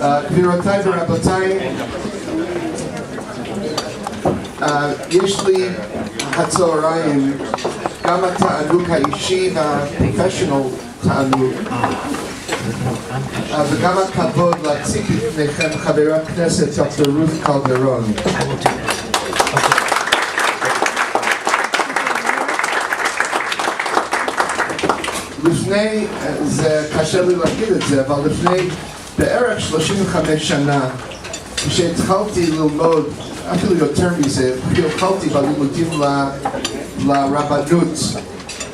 גבירותיי ורבותיי, יש לי הצהריים גם התענוג האישי והפרופשיונל תענוג וגם הכבוד להציג בפניכם חברת כנסת דוקטור רות קלדרון. לפני, זה קשה לי להגיד את זה, אבל לפני בערך 35 שנה כשהתחלתי ללמוד, אפילו יותר מזה, התחלתי בלימודים לרבנות,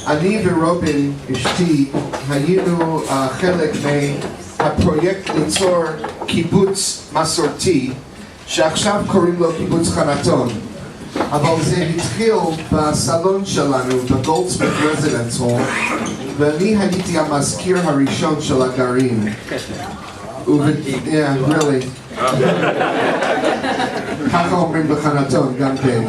אני ורובין אשתי היינו חלק מהפרויקט ליצור קיבוץ מסורתי שעכשיו קוראים לו קיבוץ חנתון, אבל זה התחיל בסלון שלנו בגולדסמית רזידנס הול, ואני הייתי המזכיר הראשון של הגרעין. Yeah, really. ככה אומרים בחנתון גם כן.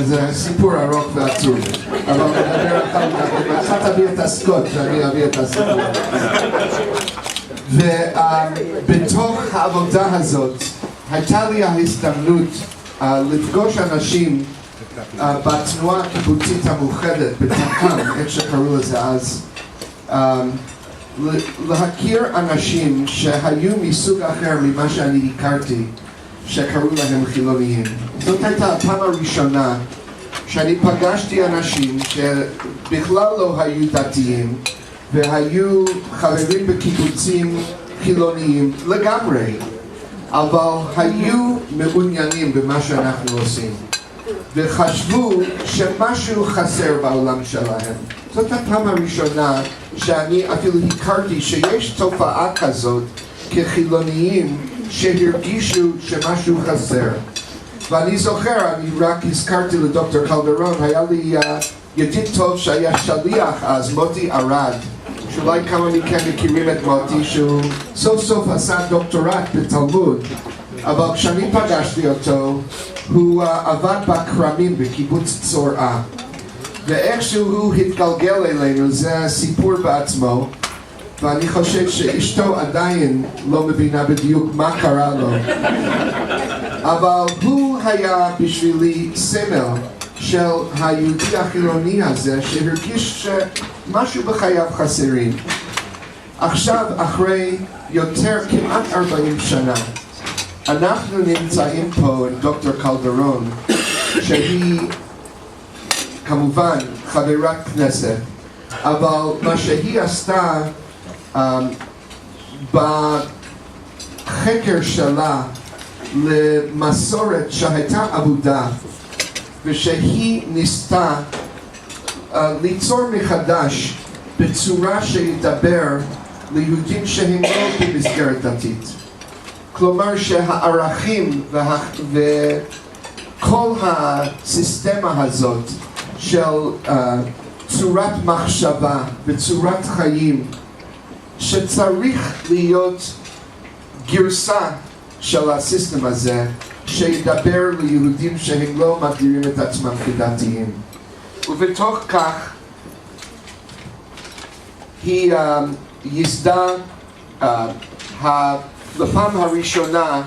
זה סיפור ארוך ועצוב. אבל נדבר אחר כך. אתה תביא את הסקוט ואני אביא את הסיפור. ובתוך העבודה הזאת הייתה לי ההזדמנות לפגוש אנשים בתנועה הקיבוצית המאוחדת, בתק"ם, איך שקראו לזה אז, להכיר אנשים שהיו מסוג אחר ממה שאני הכרתי, שקראו להם חילוניים. זאת הייתה הפעם הראשונה שאני פגשתי אנשים שבכלל לא היו דתיים והיו חברים בקיבוצים חילוניים לגמרי, אבל היו מעוניינים במה שאנחנו עושים וחשבו שמשהו חסר בעולם שלהם. זאת הפעם הראשונה שאני אפילו הכרתי שיש תופעה כזאת כחילוניים שהרגישו שמשהו חסר. ואני זוכר, אני רק הזכרתי לדוקטור קלדרון, היה לי ידיד טוב שהיה שליח אז, מוטי ארד, שאולי כמה מכם מכירים את מוטי, שהוא סוף סוף עשה דוקטורט בתלמוד, אבל כשאני פגשתי אותו, הוא עבד בכרמים בקיבוץ צורעה. ואיכשהו הוא התגלגל אלינו, זה סיפור בעצמו, ואני חושב שאשתו עדיין לא מבינה בדיוק מה קרה לו. אבל הוא היה בשבילי סמל של היהודי החילוני הזה שהרגיש שמשהו בחייו חסרים. עכשיו, אחרי יותר כמעט 40 שנה, אנחנו נמצאים פה עם דוקטור קלדרון, שהיא כמובן חברת כנסת, אבל מה שהיא עשתה בחקר שלה למסורת שהייתה אבודה, ושהיא ניסתה ליצור מחדש בצורה שידבר ליהודים שהם לא במסגרת דתית. כלומר שהערכים וכל הסיסטמה הזאת של צורת מחשבה וצורת חיים שצריך להיות גרסה של הסיסטם הזה שידבר ליהודים שהם לא מגדירים את עצמם כדתיים. ובתוך כך היא ייסדה לפעם הראשונה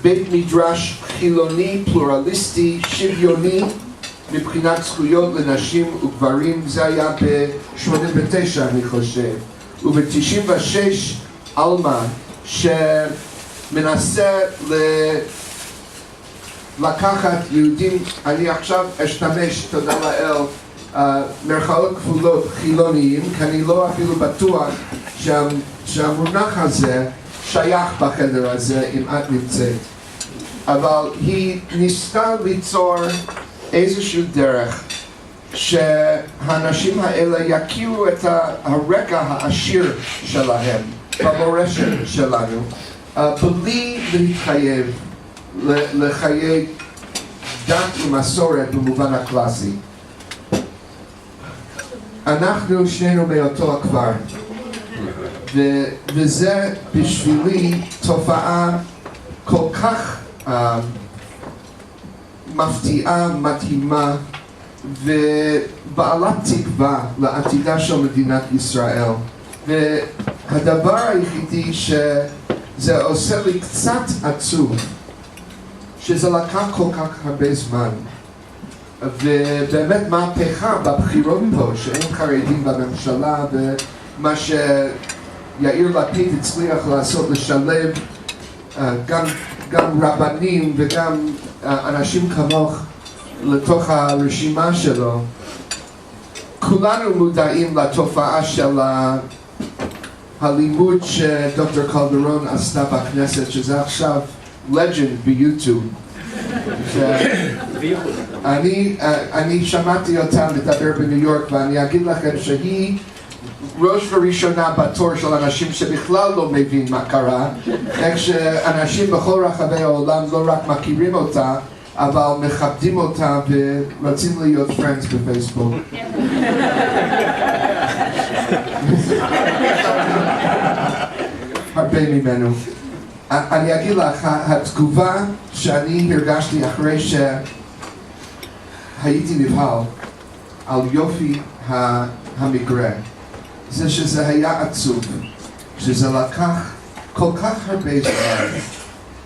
בית מדרש חילוני, פלורליסטי, שוויוני מבחינת זכויות לנשים וגברים. זה היה ב-89 אני חושב, וב-96 אלמה שמנסה לקחת יהודים, אני עכשיו אשתמש, תודה לאל, מרכאות כפולות חילוניים, כי אני לא אפילו בטוח שהמונח הזה שייך בחדר הזה אם את נמצאת, אבל היא ניסתה ליצור איזושהי דרך שהאנשים האלה יכירו את הרקע העשיר שלהם במורשת שלנו, בלי להתחייב לחיי דת ומסורת במובן הקלאסי. אנחנו שנינו מאותו הכפר, וזה בשבילי תופעה כל כך מפתיעה, מדהימה ובעלת תקווה לעתידה של מדינת ישראל. הדבר היחידי שזה עושה לי קצת עצוב, שזה לקח כל כך הרבה זמן, ובאמת מהפכה בבחירות פה, שאין חרדים בממשלה, ומה שיאיר לפיד הצליח לעשות, לשלב גם רבנים וגם אנשים כמוך לתוך הרשימה שלו. כולנו מודעים לתופעה של הלימוד שדוקטור קלדרון עשתה בכנסת, שזה עכשיו לג'נד ביוטיוב. אני שמעתי אותה מדבר בניו יורק, ואני אגיד לכם שהיא ראש וראשונה בתור של אנשים שבכלל לא מבין מה קרה, איך שאנשים בכל רחבי העולם לא רק מכירים אותה, אבל מכבדים אותה ורוצים להיות friends בפייסבוק. הרבה ממנו. אני אגיד לך, התגובה שאני הרגשתי אחרי שהייתי נבהל על יופי המקרה, זה שזה היה עצוב, שזה לקח כל כך הרבה זמן,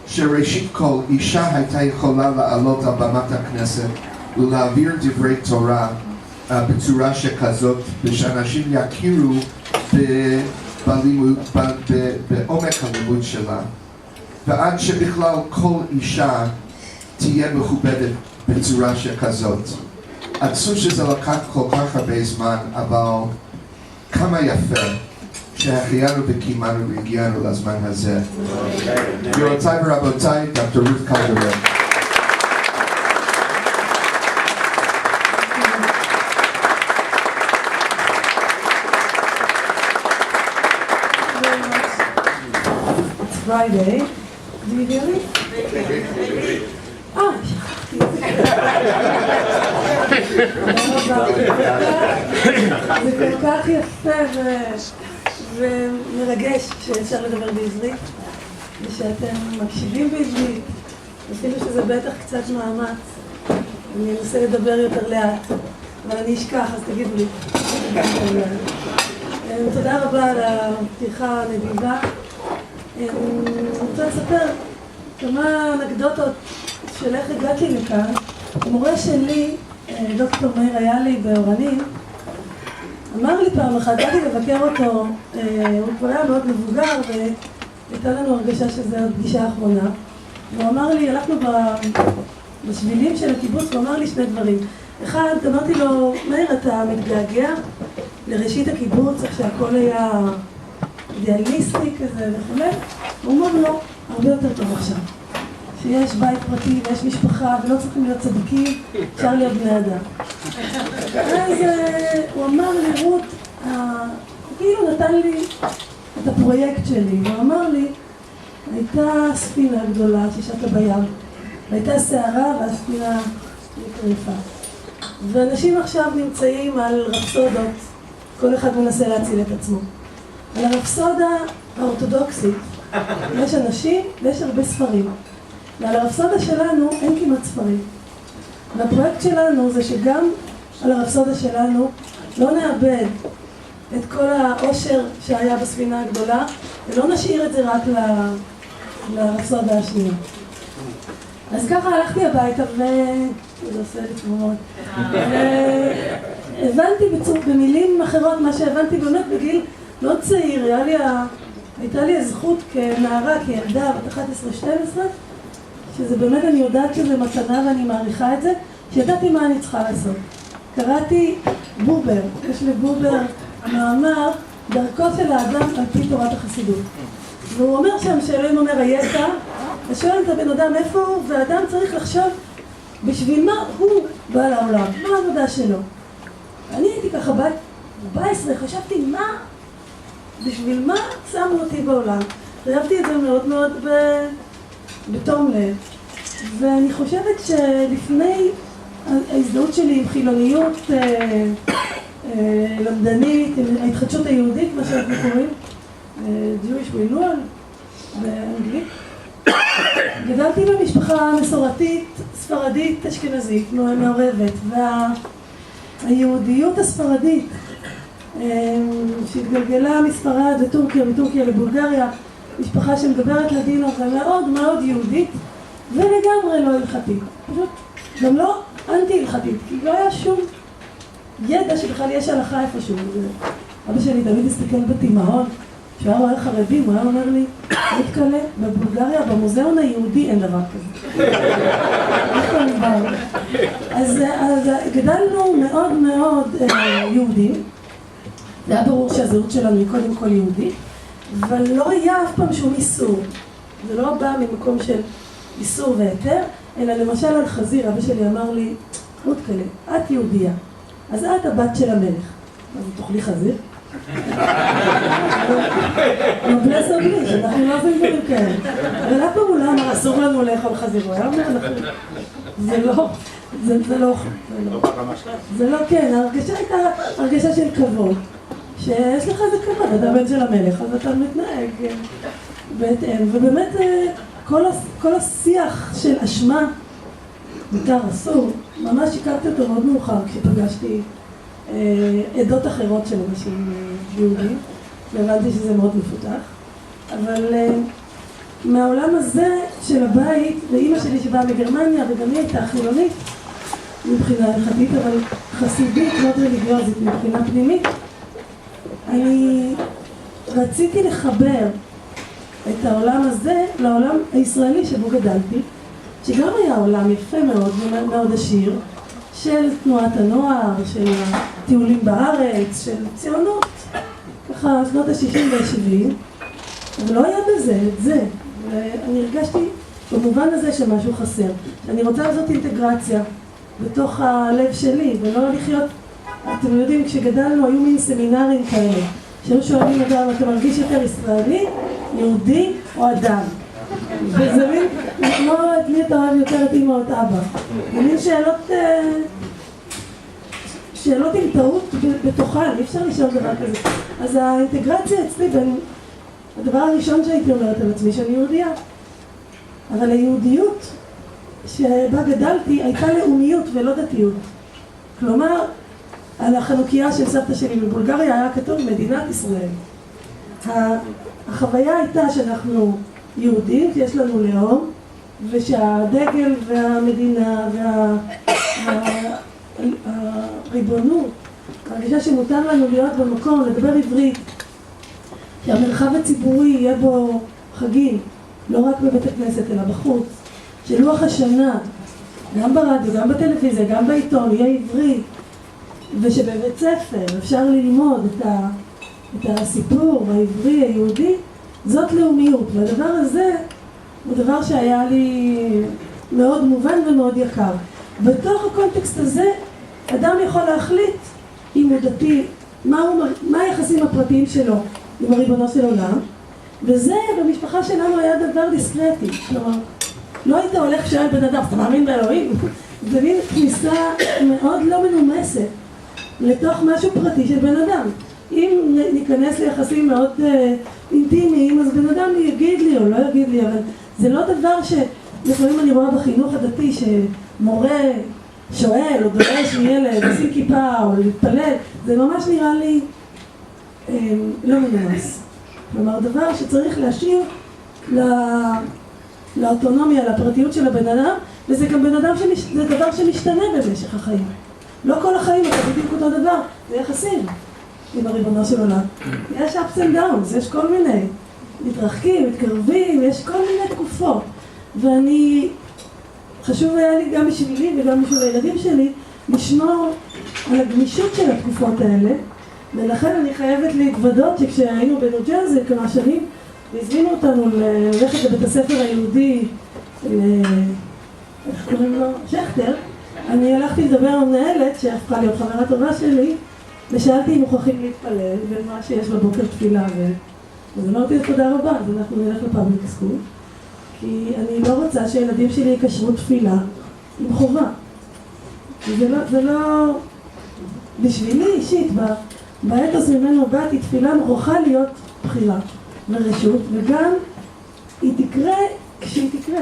שראשית כל אישה הייתה יכולה לעלות על במת הכנסת ולהעביר דברי תורה בצורה שכזאת, ושאנשים יכירו בעומק הלימוד שלה, ועד שבכלל כל אישה תהיה מכובדת בצורה שכזאת. עצוב שזה לקח כל כך הרבה זמן, אבל כמה יפה שהחיינו וקיימנו והגיענו לזמן הזה. גבירותיי ורבותיי, דוקטור רות קלדרון. Friday. Do you hear me? זה כל כך יפה ומרגש שאפשר לדבר בעברית ושאתם מקשיבים בעברית, אפילו שזה בטח קצת מאמץ. אני אנסה לדבר יותר לאט, אבל אני אשכח, אז תגידו לי. תודה רבה על הפתיחה הנדיבה. אני רוצה לספר כמה אנקדוטות של איך הגעתי לכאן. המורה שלי, דוקטור מאיר איילי באורנים, אמר לי פעם אחת, באתי לבקר אותו, הוא כבר היה מאוד מבוגר והייתה לנו הרגשה שזו הפגישה האחרונה. והוא אמר לי, הלכנו בשבילים של הקיבוץ, הוא אמר לי שני דברים. אחד, אמרתי לו, מאיר, אתה מתגעגע לראשית הקיבוץ, איך שהכל היה אידיאליסטי כזה וכו'. הוא אומר לא, הרבה יותר טוב עכשיו. שיש בית פרטי ויש משפחה ולא צריכים להיות צדיקים, אפשר להיות בני אדם. אז הוא אמר לי, רות, הוא כאילו נתן לי את הפרויקט שלי, הוא אמר לי, הייתה ספינה גדולה ששטה בים, והייתה שערה והספינה נטרפה. ואנשים עכשיו נמצאים על רפסודות, כל אחד מנסה להציל את עצמו. על הרפסודה האורתודוקסית יש אנשים ויש הרבה ספרים. ועל הרפסודה שלנו אין כמעט ספרים. והפרויקט שלנו זה שגם על הרפסודה שלנו לא נאבד את כל העושר שהיה בספינה הגדולה, ולא נשאיר את זה רק לרפסודה השנייה. אז ככה הלכתי הביתה זה עושה לי תמונות. הבנתי במילים אחרות מה שהבנתי באמת בגיל מאוד צעיר. הייתה לי הזכות כנערה, כילדה, בת 11-12, שזה באמת אני יודעת שזה מתנה ואני מעריכה את זה, שידעתי מה אני צריכה לעשות. קראתי בובר, יש לבובר מאמר דרכו של האדם על פי תורת החסידות. והוא אומר שם שאלוהים אומר היית, ושואל את הבן אדם איפה הוא, והאדם צריך לחשוב בשביל מה הוא בא לעולם, מה העבודה שלו. אני הייתי ככה בת 14, חשבתי מה, בשביל מה שמו אותי בעולם. חשבתי את זה מאוד מאוד בתום לב. ואני חושבת שלפני ההזדהות שלי עם חילוניות למדנית, עם ההתחדשות היהודית, מה שאנחנו קוראים, Jewish Renewal באנגלית, גדלתי במשפחה מסורתית, ספרדית, אשכנזית, מעורבת, והיהודיות הספרדית שהתגלגלה מספרד לטורקיה, מטורקיה לבולגריה, משפחה שמדברת לדינו ומאוד מאוד יהודית ולגמרי לא הלכתית, פשוט גם לא אנטי הלכתית, כי לא היה שום ידע שבכלל יש הלכה איפשהו. אבא שלי תמיד הסתכל בתימהון, שהוא היה רואה חרדים, הוא היה אומר לי, מתקלה, בבולגריה, במוזיאון היהודי אין דבר כזה. אז גדלנו מאוד מאוד יהודים, זה היה ברור שהזהות שלנו היא קודם כל יהודית, אבל לא היה אף פעם שום איסור. זה לא בא ממקום של איסור והיתר, אלא למשל על חזיר, אבא שלי אמר לי, מתקלה, את יהודייה, אז את הבת של המלך, אז תאכלי חזיר? נובלס או בלי, שאנחנו לא עושים דברים כאלה. אבל אף פעם הוא לא אמר, אסור לנו לאכול חזיר, הוא היה אומר, זה לא, זה לא, כן, ההרגשה הייתה הרגשה של כבוד, שיש לך איזה כבוד, אתה בן של המלך, אז אתה מתנהג בהתאם, ובאמת כל השיח של אשמה, מותר אסור, ממש הכרתי אותו מאוד מאוחר כשפגשתי עדות אחרות של אנשים יהודים, והבנתי שזה מאוד מפותח. אבל מהעולם הזה של הבית, ואימא שלי שבאה מגרמניה, וגם היא הייתה חילונית מבחינה הלכתית, אבל חסידית, מאוד רליגיוזית מבחינה פנימית, אני רציתי לחבר את העולם הזה לעולם הישראלי שבו גדלתי, שגם היה עולם יפה מאוד ומאוד עשיר, של תנועת הנוער, של הטיולים בארץ, של ציונות, ככה שנות ה-60 וה-70, אבל לא היה בזה, את זה. ואני הרגשתי במובן הזה שמשהו חסר. אני רוצה לעשות אינטגרציה בתוך הלב שלי, ולא לחיות, אתם יודעים, כשגדלנו היו מין סמינרים כאלה, שהיו שואלים אדם, אתה מרגיש יותר ישראלי, יהודי או אדם? וזה מין, כמו את מי אתה אוהב יותר, את אמא או את אבא. זה מין שאלות עם טעות בתוכן, אי אפשר לשאול דבר כזה. אז האינטגרציה אצלי, הדבר הראשון שהייתי אומרת על עצמי, שאני יהודייה. אבל היהודיות שבה גדלתי הייתה לאומיות ולא דתיות. כלומר, על החנוכיה של סבתא שלי בבולגריה היה כתוב מדינת ישראל. החוויה הייתה שאנחנו יהודים, שיש לנו לאום, ושהדגל והמדינה והריבונות, הרגישה שמותר לנו להיות במקום, לדבר עברית, שהמרחב הציבורי יהיה בו חגים, לא רק בבית הכנסת אלא בחוץ, שלוח השנה, גם ברדיו, גם בטלוויזיה, גם בעיתון, יהיה עברית, ושבבית ספר אפשר ללמוד את הסיפור העברי היהודי, זאת לאומיות. והדבר הזה הוא דבר שהיה לי מאוד מובן ומאוד יקר. בתוך הקונטקסט הזה אדם יכול להחליט אם הוא דתי, מה היחסים הפרטיים שלו עם הריבונו של עולם, וזה במשפחה שלנו היה דבר דיסקרטי. כלומר, לא היית הולך שואל בן אדם, אתה מאמין באלוהים? זה מין כניסה מאוד לא מנומסת לתוך משהו פרטי של בן אדם. אם ניכנס ליחסים מאוד אינטימיים, אז בן אדם יגיד לי או לא יגיד לי, אבל זה לא דבר שלפעמים אני רואה בחינוך הדתי שמורה שואל או דורש מילד לשים כיפה או להתפלל, זה ממש נראה לי לא מנומס. כלומר, דבר שצריך להשאיר לאוטונומיה, לפרטיות של הבן אדם, וזה גם בן אדם זה דבר שמשתנה במשך החיים. לא כל החיים אתה בדיוק אותו דבר, זה יחסים עם הריבונו של עולם. יש ups and downs, יש כל מיני, מתרחקים, מתקרבים, יש כל מיני תקופות. ואני, חשוב היה לי גם בשבילי וגם בשביל הילדים שלי, לשמור על הגמישות של התקופות האלה, ולכן אני חייבת להתוודות שכשהיינו בניו ג'רזי כמה שנים, והזמינו אותנו ללכת לבית הספר היהודי, איך קוראים לו? שכטר, אני הלכתי לדבר עם המנהלת, שהפכה להיות חברה טובה שלי, ושאלתי אם מוכרחים להתפלל, ומה שיש בבוקר תפילה, אז אמרתי לה תודה רבה, אז אנחנו נלך לפאבליק סקול, כי אני לא רוצה שילדים שלי יקשרו תפילה עם חובה. זה לא, בשבילי אישית, באתוס ממנו באתי, תפילה מוכרחה להיות בחירה ורשות, וגם היא תקרה כשהיא תקרה,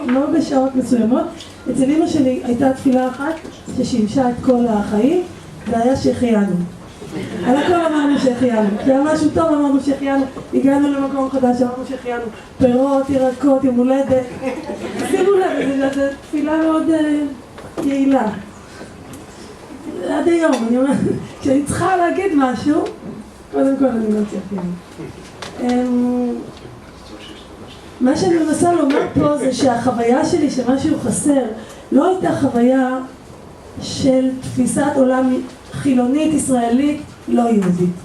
לא בשעות מסוימות. אצל אמא שלי הייתה תפילה אחת ששימשה את כל החיים, והיה שהחיינו. על הכל אמרנו שהחיינו. כשהיה משהו טוב אמרנו שהחיינו, הגענו למקום חדש, אמרנו שהחיינו. פירות, ירקות, יום הולדת. שימו לב, זו תפילה מאוד יעילה. עד היום, אני אומרת, כשאני צריכה להגיד משהו, קודם כל אני לא שהחיינו. מה שאני מנסה לומר פה זה שהחוויה שלי שמשהו חסר לא הייתה חוויה של תפיסת עולם חילונית, ישראלית, לא יהודית,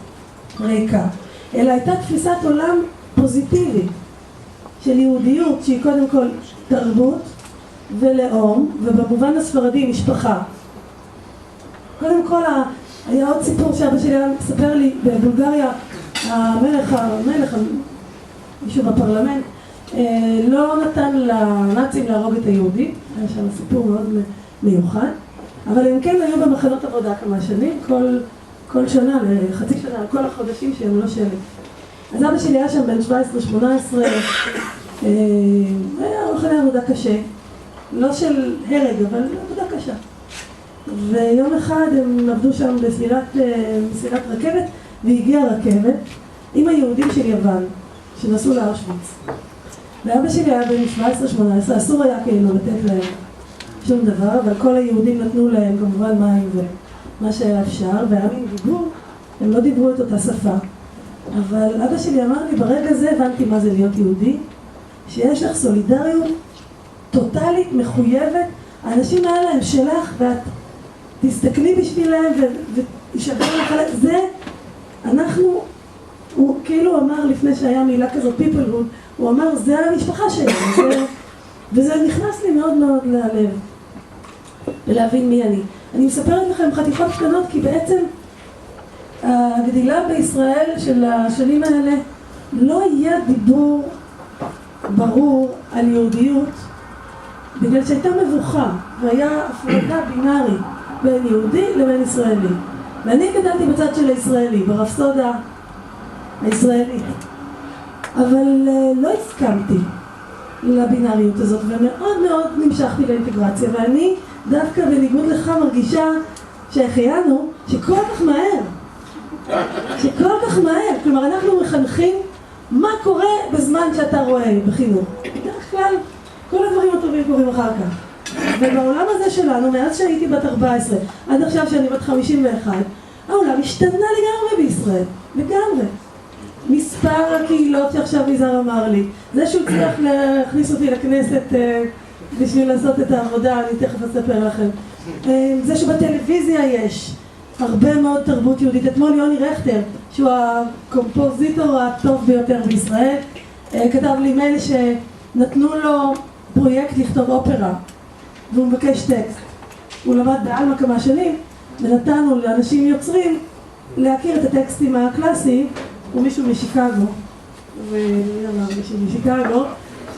ריקה, אלא הייתה תפיסת עולם פוזיטיבית של יהודיות שהיא קודם כל תרבות ולאום, ובמובן הספרדי משפחה. קודם כל היה עוד סיפור שאבא שלי מספר לי בבולגריה, המלך, מישהו בפרלמנט, לא נתן לנאצים להרוג את היהודים, היה שם סיפור מאוד מיוחד, אבל הם כן היו במחנות עבודה כמה שנים, כל שנה, לחצי שנה, כל החודשים שהם לא שלט. אז אבא שלי היה שם בין 17-18, היה מחנה עבודה קשה, לא של הרג, אבל עבודה קשה. ויום אחד הם עבדו שם בסלילת רכבת, והגיעה רכבת עם היהודים של יוון, שנסעו לאושוויץ. ואבא שלי היה בין 17-18, אסור היה כאילו לתת להם שום דבר, אבל כל היהודים נתנו להם כמובן מים ומה שהיה אפשר, והעמים דיברו, הם לא דיברו את אותה שפה. אבל אבא שלי אמר לי, ברגע זה הבנתי מה זה להיות יהודי, שיש לך סולידריות טוטלית, מחויבת, האנשים האלה הם שלך, ואת תסתכלי בשבילהם וישבר לך, זה, אנחנו, הוא כאילו אמר לפני שהיה מילה כזאת, peoplehood, הוא אמר, זה המשפחה שלי, וזה נכנס לי מאוד מאוד ללב, ולהבין מי אני. אני מספרת לכם חתיכות קטנות, כי בעצם הגדילה בישראל של השנים האלה, לא היה דיבור ברור על יהודיות, בגלל שהייתה מבוכה, והיה הפרדה בינארית בין יהודי לבין ישראלי. ואני גדלתי בצד של הישראלי, ברפסודה הישראלית. אבל לא הסכמתי לבינאריות הזאת, ומאוד מאוד נמשכתי לאינטגרציה, ואני דווקא בניגוד לך מרגישה שהחיינו שכל כך מהר, כלומר אנחנו מחנכים מה קורה בזמן שאתה רואה בחינוך. בדרך כלל כל הדברים הטובים קורים אחר כך. ובעולם הזה שלנו, מאז שהייתי בת 14 עד עכשיו שאני בת 51, העולם השתנה לגמרי בישראל, לגמרי. מספר הקהילות שעכשיו יזהר אמר לי, זה שהוא צריך להכניס אותי לכנסת בשביל לעשות את העבודה, אני תכף אספר לכם. זה שבטלוויזיה יש הרבה מאוד תרבות יהודית. אתמול יוני רכטר, שהוא הקומפוזיטור הטוב ביותר בישראל, כתב לי מייל שנתנו לו פרויקט לכתוב אופרה, והוא מבקש טקסט. הוא למד בעלמה כמה שנים, ונתנו לאנשים יוצרים להכיר את הטקסטים הקלאסיים, הוא מישהו משיקגו, מישהו משיקגו,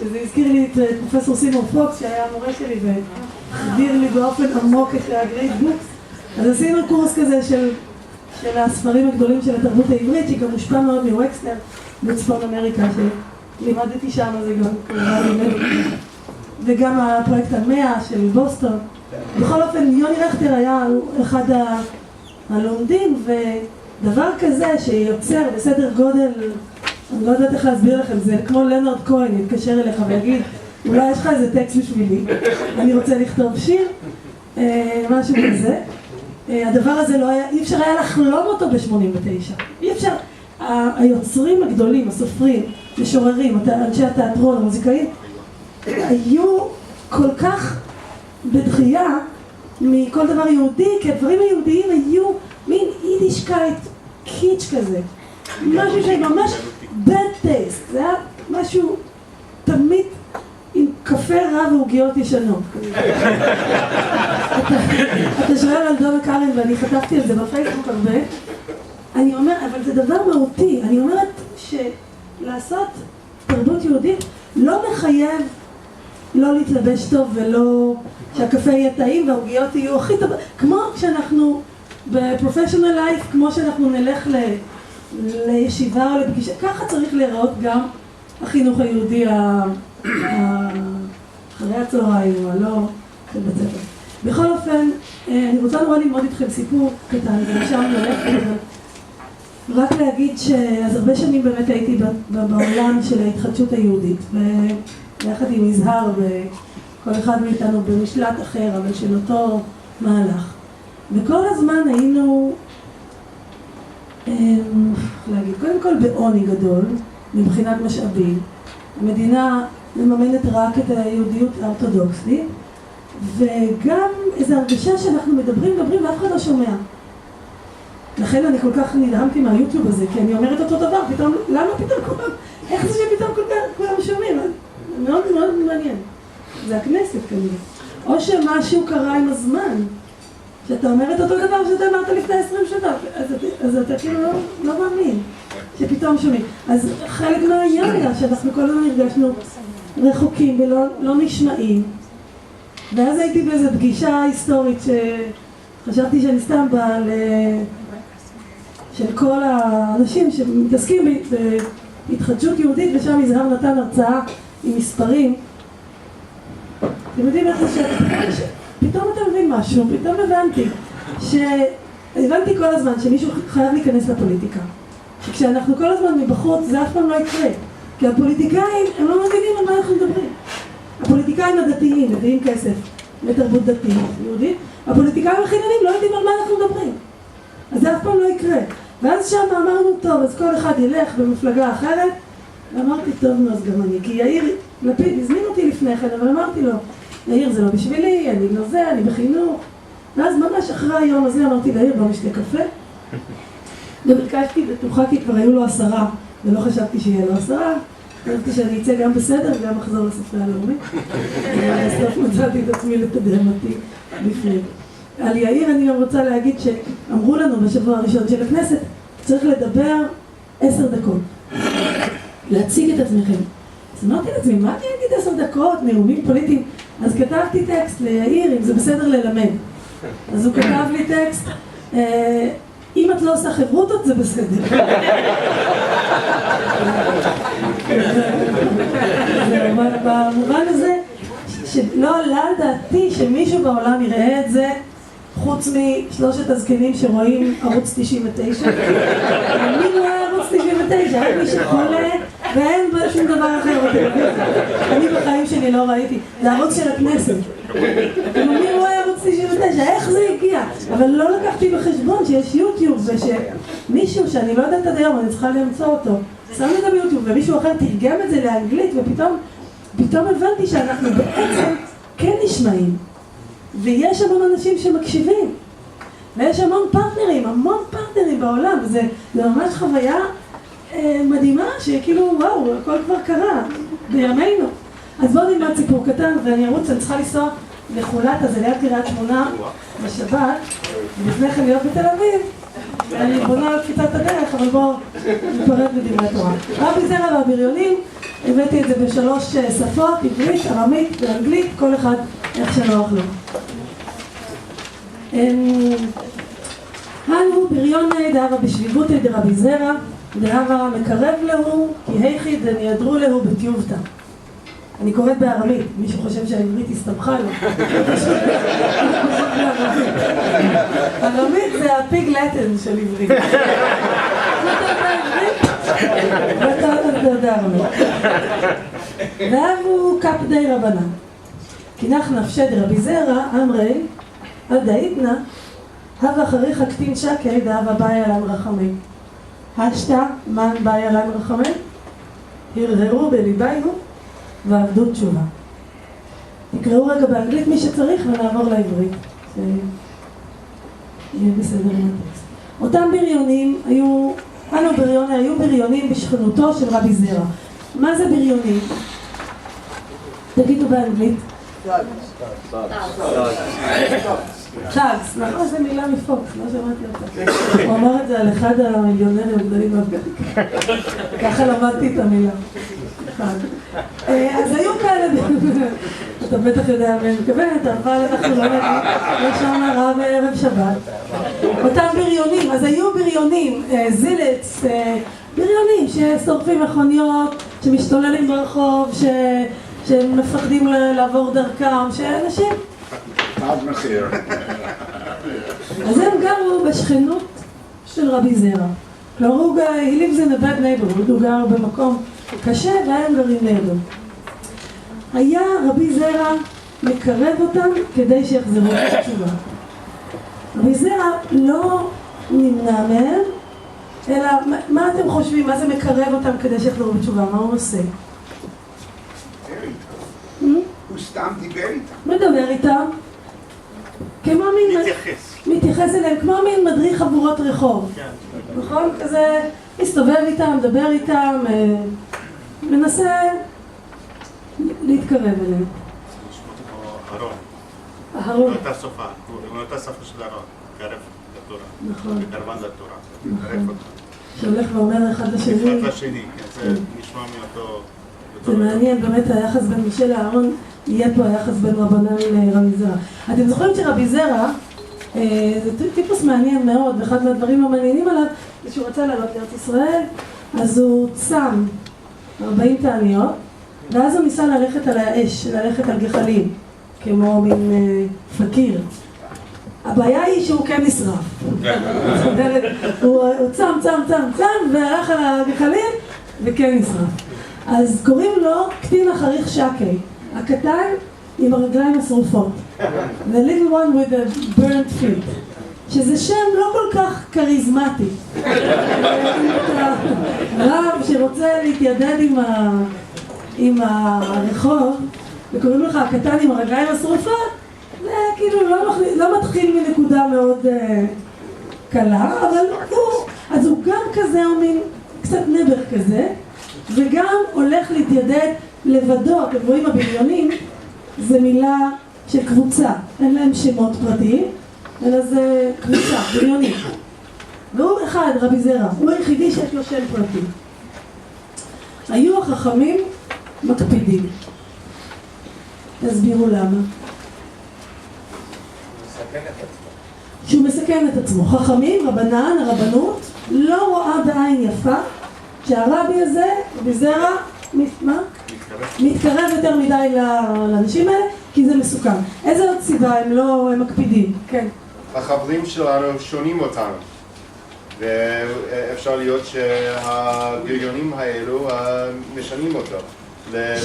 שזה הזכיר לי את פרופסור סימון פוקס, שהיה המורה שלי והגדיר לי באופן עמוק את הגרייט בוקס. אז עשינו קורס כזה של הספרים הגדולים של התרבות העברית, שהיא גם מושפע מאוד מווקסנר בצפון אמריקה, שלימדתי שם, זה גם כמובן לימד, וגם הפרויקט 100 של בוסטון. בכל אופן, יוני רכטר היה אחד הלומדים, ודבר כזה שיוצר בסדר גודל, אני לא יודעת איך להסביר לכם, זה כמו לנרד כהן יתקשר אליך ויגיד, אולי יש לך איזה טקסט בשבילי, אני רוצה לכתוב שיר, משהו כזה. הדבר הזה לא היה, אי אפשר היה לחלום אותו ב-89. אי אפשר, היוצרים הגדולים, הסופרים, משוררים, אנשי התיאטרון, המוזיקאים, היו כל כך בדחייה מכל דבר יהודי, כי הדברים היהודיים היו מין יידישקייט קיץ' כזה. משהו שממש bad taste, זה היה משהו תמיד עם קפה רע ועוגיות ישנות. אתה שואל על דונה קארן ואני חטפתי על זה בפייסבוק הרבה. אני אומרת, אבל זה דבר מהותי. אני אומרת שלעשות תרבות יהודית לא מחייב לא להתלבש טוב ולא שהקפה יהיה טעים והעוגיות יהיו הכי טובות. כמו כשאנחנו בפרופשיונל לייף, כמו שאנחנו נלך לישיבה או לפגישה, ככה צריך להיראות גם החינוך היהודי אחרי הצהריים או הלא של בית ספר. בכל אופן, אני רוצה נורא ללמוד איתכם סיפור קטן, ומשם נלך רק להגיד אז הרבה שנים באמת הייתי בעולם של ההתחדשות היהודית, ויחד עם יזהר וכל אחד מאיתנו במשלט אחר, אבל של אותו מהלך. וכל הזמן היינו, להגיד, קודם כל בעוני גדול, מבחינת משאבים. המדינה מממנת רק את היהודיות האורתודוקסית, וגם איזו הרגשה שאנחנו מדברים ואף אחד לא שומע. לכן אני כל כך נדהמתי מהיוטיוב הזה, כי אני אומרת אותו דבר, פתאום, למה פתאום כולם, איך זה שפתאום כולם שומעים? מאוד מאוד מעניין. זה הכנסת כנראה. או שמשהו קרה עם הזמן, שאתה אומרת אותו דבר שאתה אמרת לפני 20 שנה, אז אתה כאילו לא מאמין שפתאום שומעים. אז חלק מהעניין היה שאנחנו כל הזמן הרגשנו רחוקים ולא נשמעים. ואז הייתי באיזו פגישה היסטורית שחשבתי שאני סתם באה של כל האנשים שמתעסקים בהתחדשות יהודית, ושם יזהר נתן הרצאה עם מספרים. אתם יודעים איך זה פתאום אתה מבין משהו, פתאום הבנתי כל הזמן שמישהו חייב להיכנס לפוליטיקה. שכשאנחנו כל הזמן מבחוץ זה אף פעם לא יקרה. כי הפוליטיקאים הם לא מבינים על מה אנחנו מדברים. הפוליטיקאים הדתיים מביאים כסף לתרבות דתית יהודית, הפוליטיקאים החילונים לא יודעים על מה אנחנו מדברים. אז זה אף פעם לא יקרה. ואז שם אמרנו, טוב, אז כל אחד ילך במפלגה אחרת, ואמרתי, טוב, אז גם אני. כי יאיר לפיד הזמין אותי לפני כן, אבל אמרתי לו, יאיר זה לא בשבילי, אני לא זה, אני בחינוך. ואז ממש אחרי היום הזה אמרתי ליאיר, בוא נשתה קפה. וביקשתי בטוחה כי כבר היו לו 10, ולא חשבתי שיהיה לו 10. חשבתי שאני אצא גם בסדר וגם אחזור לספרייה הלאומית. בסוף מצאתי את עצמי לתדהמתי בפנים. על יאיר אני גם רוצה להגיד שאמרו לנו בשבוע הראשון של הכנסת, צריך לדבר 10 דקות. להציג את עצמכם. אז אמרתי לעצמי, מה אני אגיד 10 דקות, נאומים פוליטיים? אז כתבתי טקסט ליאיר, אם זה בסדר ללמד. אז הוא כתב לי טקסט, אם את לא עושה חברותות זה בסדר. במובן הזה, שלא עלה על דעתי שמישהו בעולם יראה את זה, חוץ משלושת הזקנים שרואים ערוץ 99. מי רואה ערוץ 99? רק מי שחולה ואין שום דבר אחר. אני בחיים שלי לא ראיתי. זה ערוץ של הכנסת. מי רואה ערוץ 99? איך זה הגיע? אבל לא לקחתי בחשבון שיש יוטיוב ושמישהו שאני לא יודעת עד היום, אני צריכה למצוא אותו. שם את זה ביוטיוב ומישהו אחר תרגם את זה לאנגלית ופתאום הבנתי שאנחנו בעצם כן נשמעים. ויש המון אנשים שמקשיבים, ויש המון פרטנרים בעולם, וזה ממש חוויה מדהימה, שכאילו וואו, הכל כבר קרה בימינו. אז בואו נלמד סיפור קטן, ואני צריכה לנסוע לחולת, אז ליד קריית שמונה בשבת, ולפני כן להיות בתל אביב, אני בונה על קפיצת הדרך, אבל בואו נפרד בדברי תורה. רבי זרע והבריונים, הבאתי את זה ב3 שפות, עברית, ארמית ואנגלית, כל אחד איך שנוח לו. הנו בריוני דהבה בשביבותי דרבי זרע, דהבה מקרב להו, כי היכי דנידרו להו בטיובתא. אני קוראת בארמית, מישהו חושב שהעברית הסתבכה לו. ארמית זה הפיג לטן של עברית. ואתה יודע ארמית. והבו קפ די רבנן. כנח נפשי דרבי זרע, אמרי, הדאיתנה, הווה אחריך קטין שקי, דהבה באי עליהם רחמים. השתה, מן באי עליהם רחמים? הרהרו בליביינו, ועבדו תשובה. תקראו רגע באנגלית מי שצריך ונעבור לעברית. יהיה בסדר עם הטקסט. אותם בריונים היו בריונים בשכנותו של רבי זרע. מה זה בריונים? תגידו באנגלית. טאגס, נכון? זה מילה מפוקס, לא שמעתי אותה. הוא אמר את זה על אחד המיליונרים הגדולים באפגניקה. ככה למדתי את המילה. אז היו כאלה, אתה בטח יודע מה אני מתכוונת, אבל אנחנו לא נגיד, יש שם הרע בערב שבת. אותם בריונים, אז היו בריונים, זילץ, בריונים ששורפים מכוניות, שמשתוללים ברחוב, שמפחדים לעבור דרכם, שאנשים... אז הם גרו בשכנות של רבי זרע. כלומר, he lives in a bad neighborhood, הוא גר במקום קשה והם גרים לידו. היה רבי זרע מקרב אותם כדי שיחזרו בתשובה. רבי זרע לא נמנע מהם, אלא מה אתם חושבים? מה זה מקרב אותם כדי שיחזרו בתשובה? מה הוא עושה? הוא סתם דיבר איתם. מדבר איתם. כמו מין... מתייחס אליהם כמו מין מדריך חבורות רחוב. נכון? כזה מסתובב איתם, מדבר איתם, מנסה להתקרב אליהם. אהרון. אהרון. מאותה שפה, מאותה שפה של אהרון, קרב לתורה. נכון. קרבן לתורה. נכון. שהולך ואומר אחד לשני. אחד לשני, זה נשמע מאותו... זה מעניין, באמת היחס בין משה לאהרון, יהיה פה היחס בין רבנן לרבי זרע. אתם זוכרים שרבי זרע, זה טיפוס מעניין מאוד, ואחד מהדברים המעניינים עליו, זה שהוא רצה לעלות לארץ ישראל, אז הוא צם 40 תעניות, ואז הוא ניסה ללכת על האש, ללכת על גחלים, כמו מין פקיר. הבעיה היא שהוא כן נשרף. הוא צם, והלך על הגחלים, וכן נשרף. אז קוראים לו קטין החריך שקי, הקטן עם הרגליים השרופות. The little one with the burnt feet. שזה שם לא כל כך קריזמטי. רב שרוצה להתיידד עם הרחוב, וקוראים לך הקטן עם הרגליים השרופות, זה כאילו לא מתחיל מנקודה מאוד קלה, אבל אז הוא גם כזה, הוא מין קצת נבר כזה, וגם הולך להתיידד לבדו. אתם רואים, הבריונים זה מילה של קבוצה, אין להם שמות פרטיים, אלא זה קבוצה, בריונים. והוא אחד, רבי זרע, הוא היחידי שיש לו שם פרטי. היו החכמים מקפידים. תסבירו למה. שהוא מסכן את עצמו. חכמים, רבנן, הרבנות, לא רואה בעין יפה שהרבי הזה, רבי זרע, מתקרב יותר מדי לאנשים האלה, כי זה מסוכן. איזה עוד סיבה הם מקפידים? כן. החברים שלנו שונים אותנו, ואפשר להיות שהבריונים האלו משנים אותו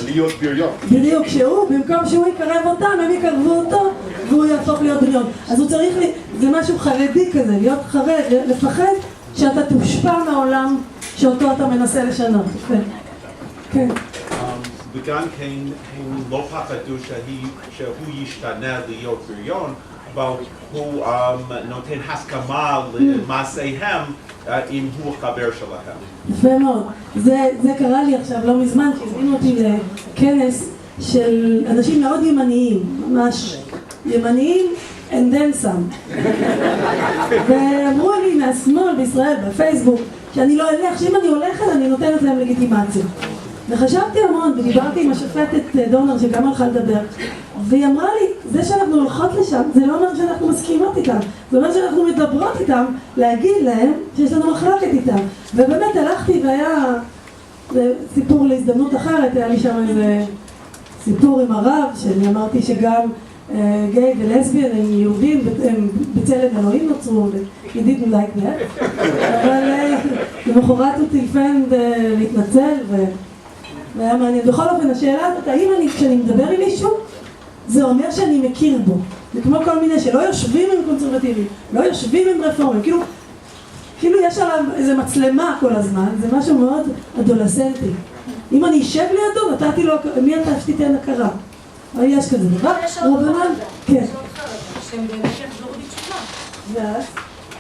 להיות בריון. בדיוק, במקום שהוא יקרב אותם, הם יקרבו אותו והוא יהפוך להיות בריון. אז הוא צריך, זה משהו חרדי כזה, להיות חרד, לפחד שאתה תושפע מהעולם שאותו אתה מנסה לשנות. כן. וגם כן הם לא פחדו שהוא ישתנה להיות בריון, אבל הוא נותן הסכמה למעשיהם אם הוא חבר שלהם. יפה מאוד. זה קרה לי עכשיו לא מזמן, שהזמינו אותי לכנס של אנשים מאוד ימניים, ממש ימניים and then some. ואמרו לי מהשמאל בישראל, בפייסבוק, שאני לא אלך, שאם אני הולכת אני נותנת להם לגיטימציה. וחשבתי המון, ודיברתי עם השופטת דונר שגם הלכה לדבר, והיא אמרה לי, זה שאנחנו הולכות לשם, זה לא אומר שאנחנו מסכימות איתם, זה אומר שאנחנו מדברות איתם, להגיד להם שיש לנו מחלקת איתם. ובאמת הלכתי והיה, זה סיפור להזדמנות אחרת, היה לי שם איזה סיפור עם הרב, שאני אמרתי שגם גיי ולסביאן הם יהודים, הם בצלם אלוהים נוצרו, he didn't like that, אבל למחרת הוא טלפן להתנצל והיה מעניין. בכל אופן, השאלה הזאת, האם כשאני מדבר עם מישהו, זה אומר שאני מכיר בו. זה כמו כל מיני שלא יושבים עם קונסרבטיבים, לא יושבים עם רפורמים, כאילו יש עליו איזה מצלמה כל הזמן, זה משהו מאוד אדולסנטי. אם אני אשב לידו, נתתי לו, מי אתה שתיתן הכרה? אבל יש כזה דבר, רבנן, כן. שהם באמת יחזרו בתשובה.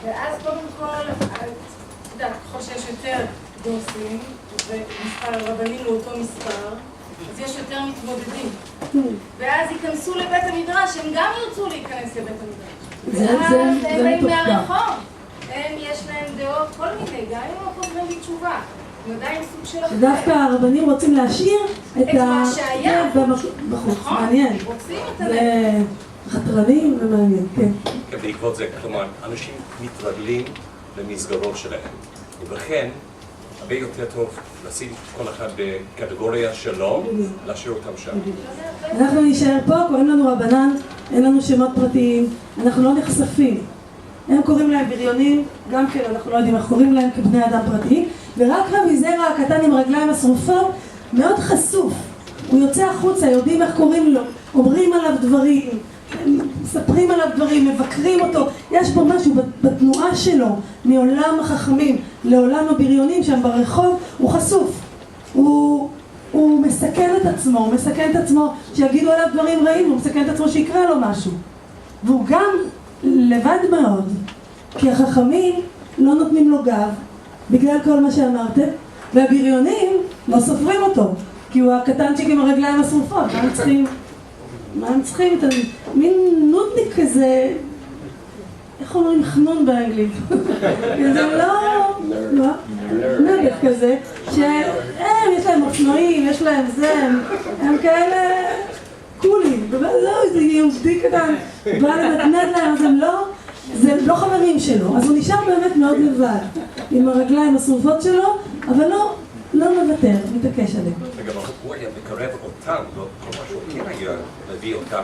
ואז קודם כל, אתה יודע, ככל שיש יותר דוסים, ומספר רבנים לאותו מספר, אז יש יותר מתמודדים. ואז ייכנסו לבית המדרש, הם גם ירצו להיכנס לבית המדרש. ואז הם באים מהרחוב. יש להם דעות, כל מיני, גם אם הם חוזרים בתשובה. הם עדיין סוג של אחר. דווקא הרבנים רוצים להשאיר את מה שהיה. בחוץ, מעניין. רוצים את הלב. חתרנים ומעניין, כן. בעקבות זה, כלומר, אנשים מתרגלים למסגרות שלהם. ובכן, הרבה יותר טוב לשים כל אחד בקטגוריה שלו, להשאיר אותם שם. אנחנו נשאר פה, קוראים לנו רבנן, אין לנו שמות פרטיים, אנחנו לא נחשפים. הם קוראים להם בריונים, גם כן אנחנו לא יודעים איך קוראים להם כבני אדם פרטיים, ורק רבי זרע הקטן עם הרגליים השרופות מאוד חשוף. הוא יוצא החוצה, יודעים איך קוראים לו, אומרים עליו דברים, מספרים עליו דברים, מבקרים אותו. יש בו משהו בתנועה שלו מעולם החכמים לעולם הבריונים שם ברחוב, הוא חשוף. הוא מסכן את עצמו, הוא מסכן את עצמו שיגידו עליו דברים רעים, הוא מסכן את עצמו שיקרה לו משהו. והוא גם לבד מאוד, כי החכמים לא נותנים לו גב בגלל כל מה שאמרתם, והבריונים לא סופרים אותו, כי הוא הקטנצ'יק עם הרגליים השרופות. מה הם צריכים? מין נודניק כזה, איך אומרים חנון באנגלית? זה לא נגד כזה, שהם, יש להם אופנועים, יש להם זה, הם כאלה קולים, לא איזה יהודי קטן, בא לנתנת להם, אז זה לא חברים שלו, אז הוא נשאר באמת מאוד לבד, עם הרגליים השרופות שלו, אבל לא מוותר, מתעקש עליהם. וגם הוא היה מקרב אותם, לא כל מה שהוא כן היה מביא אותם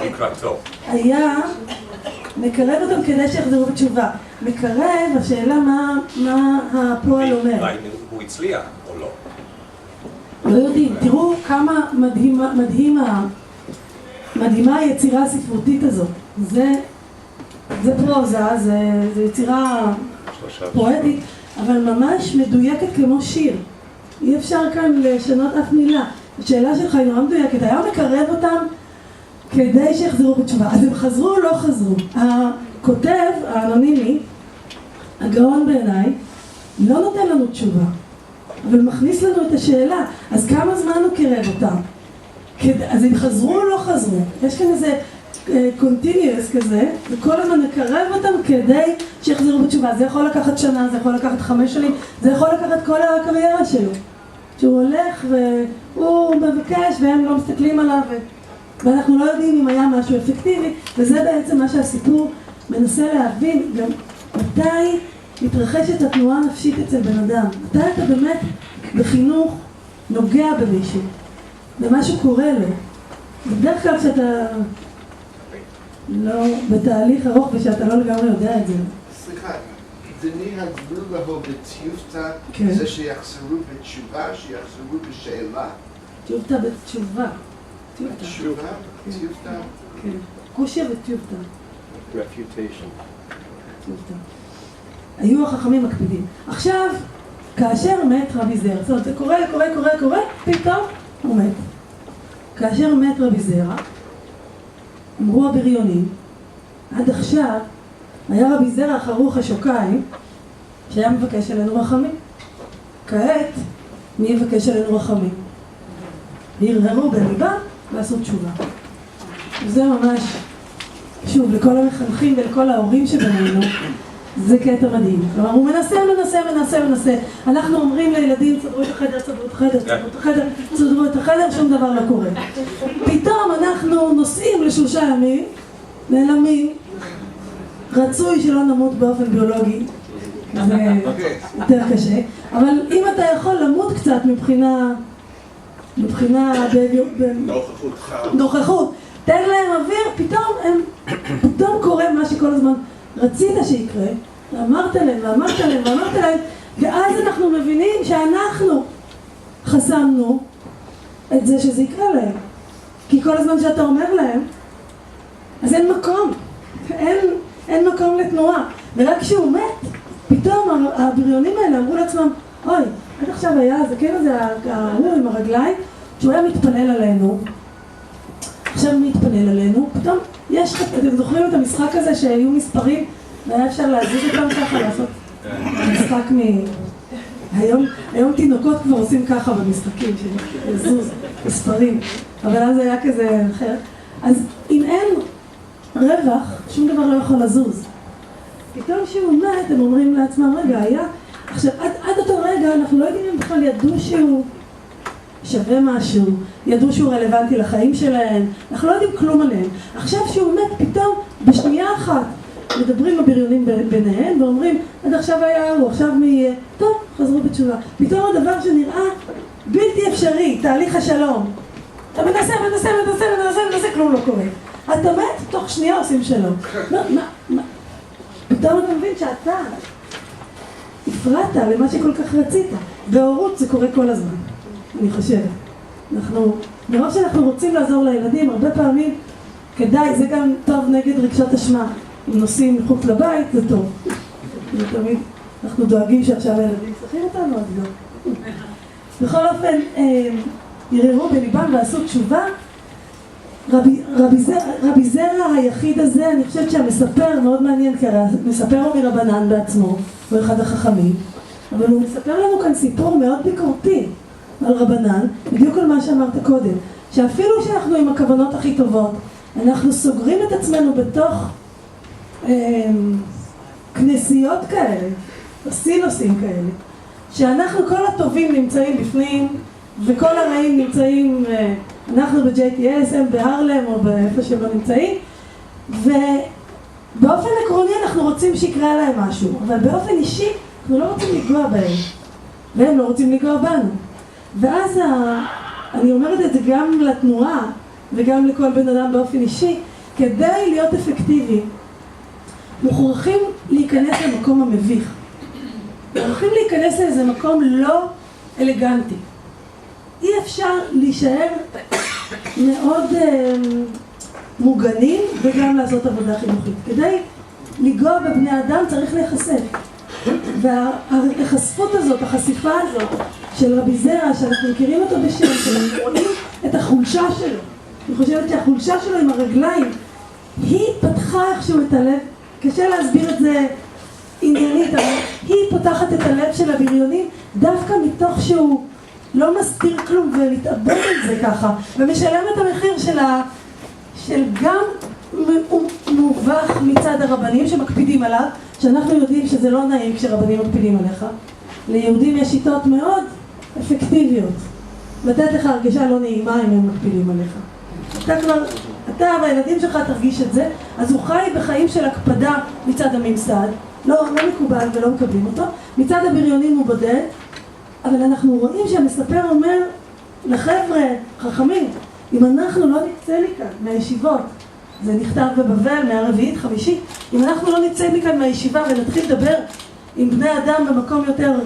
לקראתו. היה מקרב אותם כדי שיחזרו בתשובה. מקרב, השאלה מה הפועל אומר. הוא הצליח או לא? לא יודעים, תראו כמה מדהימה היצירה הספרותית הזאת. זה פרוזה, זה יצירה פואטית, אבל ממש מדויקת כמו שיר. אי אפשר כאן לשנות אף מילה. השאלה שלך היא נורא מדויקת. היה מקרב אותם כדי שיחזרו בתשובה. אז הם חזרו או לא חזרו? הכותב, האנונימי, הגאון בעיניי, לא נותן לנו תשובה, אבל מכניס לנו את השאלה. אז כמה זמן הוא קרב אותם? אז הם חזרו או לא חזרו? יש כאן איזה קונטיניוס כזה, וכל הזמן מקרב אותם כדי שיחזרו בתשובה. זה יכול לקחת שנה, זה יכול לקחת 5 שנים, זה יכול לקחת כל הקריירה שלו. שהוא הולך והוא מבקש והם לא מסתכלים עליו, ואנחנו לא יודעים אם היה משהו אפקטיבי, וזה בעצם מה שהסיפור מנסה להבין, גם מתי מתרחשת התנועה הנפשית אצל בן אדם. מתי אתה באמת בחינוך נוגע במישהו, ומשהו קורה לו. בדרך כלל כשאתה לא בתהליך ארוך ושאתה לא לגמרי יודע את זה. סליחה, דני הגבול לו בטיובטה, זה שיחזרו בתשובה, שיחזרו בשאלה. טיובטה בתשובה. תשובה? טיובטה? כן. קושיה וטיובטה. Refutation. טיובטה. היו החכמים מקפידים. עכשיו, כאשר מת רבי זרע, זאת אומרת, זה קורה, פתאום הוא מת. כאשר מת רבי זרע, אמרו הבריונים, עד עכשיו היה רבי זרע חרוך השוקיים שהיה מבקש עלינו רחמים. כעת, מי יבקש עלינו רחמים? הרהרו בליבה ועשו תשובה. זה ממש, שוב, לכל המחנכים ולכל ההורים שבינינו, זה קטע מדהים. כלומר, הוא מנסה. אנחנו אומרים לילדים, סדרו את החדר, שום דבר לא קורה. פתאום אנחנו נוסעים ל3 ימים, נעלמים, רצוי שלא נמות באופן ביולוגי, זה יותר קשה, אבל אם אתה יכול למות קצת מבחינה נוכחות, תן להם אוויר, פתאום קורה מה שכל הזמן רצית שיקרה, ואמרת להם, ואז אנחנו מבינים שאנחנו חסמנו את זה שזה יקרה להם. כי כל הזמן שאתה אומר להם, אז אין מקום, אין מקום לתנועה. ורק כשהוא מת, פתאום הבריונים האלה אמרו לעצמם, אוי, עד עכשיו היה הזקן הזה, ההוא עם הרגליים, שהוא היה מתפלל עלינו, עכשיו מתפלל עלינו, פתאום אתם זוכרים את המשחק הזה שהיו מספרים, והיה אפשר להזיז אותם ככה, לעשות משחק היום תינוקות כבר עושים ככה במשחקים, שיזוז מספרים, אבל אז היה כזה אחר. אז אם אין רווח, שום דבר לא יכול לזוז. פתאום שהוא מת, הם אומרים לעצמם, רגע, היה... עכשיו, עד אותו רגע, אנחנו לא יודעים אם בכלל ידעו שהוא שווה משהו, ידעו שהוא רלוונטי לחיים שלהם, אנחנו לא יודעים כלום עליהם. עכשיו שהוא מת, פתאום, בשנייה אחת, מדברים הבריונים ביניהם ואומרים, עד עכשיו היה הוא, עכשיו מי יהיה? טוב, חזרו בתשובה. פתאום הדבר שנראה בלתי אפשרי, תהליך השלום. אתה מנסה, כלום לא קורה. אתה מת, תוך שנייה עושים שלום. מה? פתאום אתה מבין שאתה הפרעת למה שכל כך רצית. בהורות זה קורה כל הזמן, אני חושבת. מרוב שאנחנו רוצים לעזור לילדים, הרבה פעמים כדאי, זה גם טוב נגד רגשות אשמה. אם נוסעים מחוץ לבית, זה טוב. תמיד אנחנו דואגים שעכשיו הילדים צריכים אותנו, אז לא. בכל אופן, יררו בליבם ועשו תשובה. רבי זרע היחיד הזה, אני חושבת שהמספר מאוד מעניין, כי המספר הוא מרבנן בעצמו, הוא אחד החכמים, אבל הוא מספר לנו כאן סיפור מאוד ביקורתי על רבנן, בדיוק על מה שאמרת קודם, שאפילו שאנחנו עם הכוונות הכי טובות, אנחנו סוגרים את עצמנו בתוך כנסיות כאלה, סילוסים כאלה, שאנחנו כל הטובים נמצאים בפנים, וכל הרעים נמצאים, אנחנו ב-JTS, הם בהרלם או באיפה שהם לא נמצאים, ובאופן עקרוני אנחנו רוצים שיקרה להם משהו, אבל באופן אישי אנחנו לא רוצים לגוע בהם, והם לא רוצים לגוע בנו. ואז אני אומרת את זה גם לתנועה וגם לכל בן אדם באופן אישי, כדי להיות אפקטיביים, מוכרחים להיכנס למקום המביך. מוכרחים להיכנס לאיזה מקום לא אלגנטי. אי אפשר להישאר מאוד מוגנים וגם לעשות עבודה חינוכית. כדי לגוע בבני אדם צריך להיחשף. והחשפות הזאת, החשיפה הזאת של רבי זרע, שאנחנו מכירים אותו בשם, שאנחנו רואים את החולשה שלו. אני חושבת שהחולשה שלו עם הרגליים, היא פתחה איכשהו את הלב. קשה להסביר את זה עניינית, אבל היא פותחת את הלב של הבריונים דווקא מתוך שהוא לא מסתיר כלום ומתאבד על זה ככה, ומשלם את המחיר של גם מובך מצד הרבנים שמקפידים עליו, שאנחנו יודעים שזה לא נעים כשרבנים מקפידים עליך. ליהודים יש שיטות מאוד אפקטיביות לתת לך הרגשה לא נעימה אם הם מקפידים עליך. אתה והילדים שלך תרגיש את זה, אז הוא חי בחיים של הקפדה מצד הממסד, לא מקובל ולא מקבלים אותו, מצד הבריונים הוא בודד, אבל אנחנו רואים שהמספר אומר לחבר'ה חכמים, אם אנחנו לא נצא מכאן מהישיבות, זה נכתב בבבל מהרביעית חמישית, אם אנחנו לא נצא מכאן מהישיבה ונתחיל לדבר עם בני אדם במקום יותר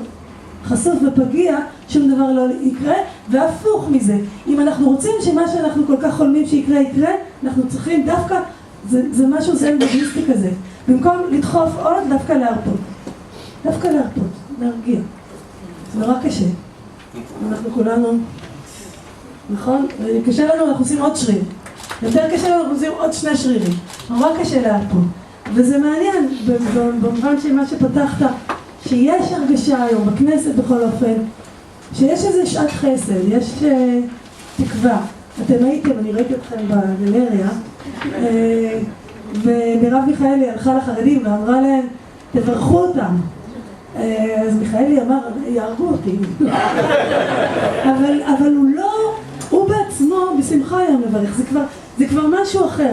חשוף ופגיע, שום דבר לא יקרה, והפוך מזה, אם אנחנו רוצים שמה שאנחנו כל כך חולמים שיקרה יקרה, אנחנו צריכים דווקא, זה משהו זן בודהיסטי כזה, במקום לדחוף עוד, דווקא להרפות, להרגיע. זה נורא קשה. אנחנו כולנו, נכון? קשה לנו, אנחנו עושים עוד שריר. יותר קשה לנו, אנחנו עושים עוד 2 שרירים. נורא קשה להרפות. וזה מעניין, במובן שמה שפתחת, שיש הרגשה היום בכנסת בכל אופן, שיש איזה שעת חסד, יש תקווה. אתם הייתם, אני ראיתי אתכם בגלריה, ומירב מיכאלי הלכה לחרדים ואמרה להם, תברכו אותם. אז מיכאלי אמר, יהרגו אותי. אבל הוא לא, הוא בעצמו בשמחה היה מברך, זה כבר משהו אחר.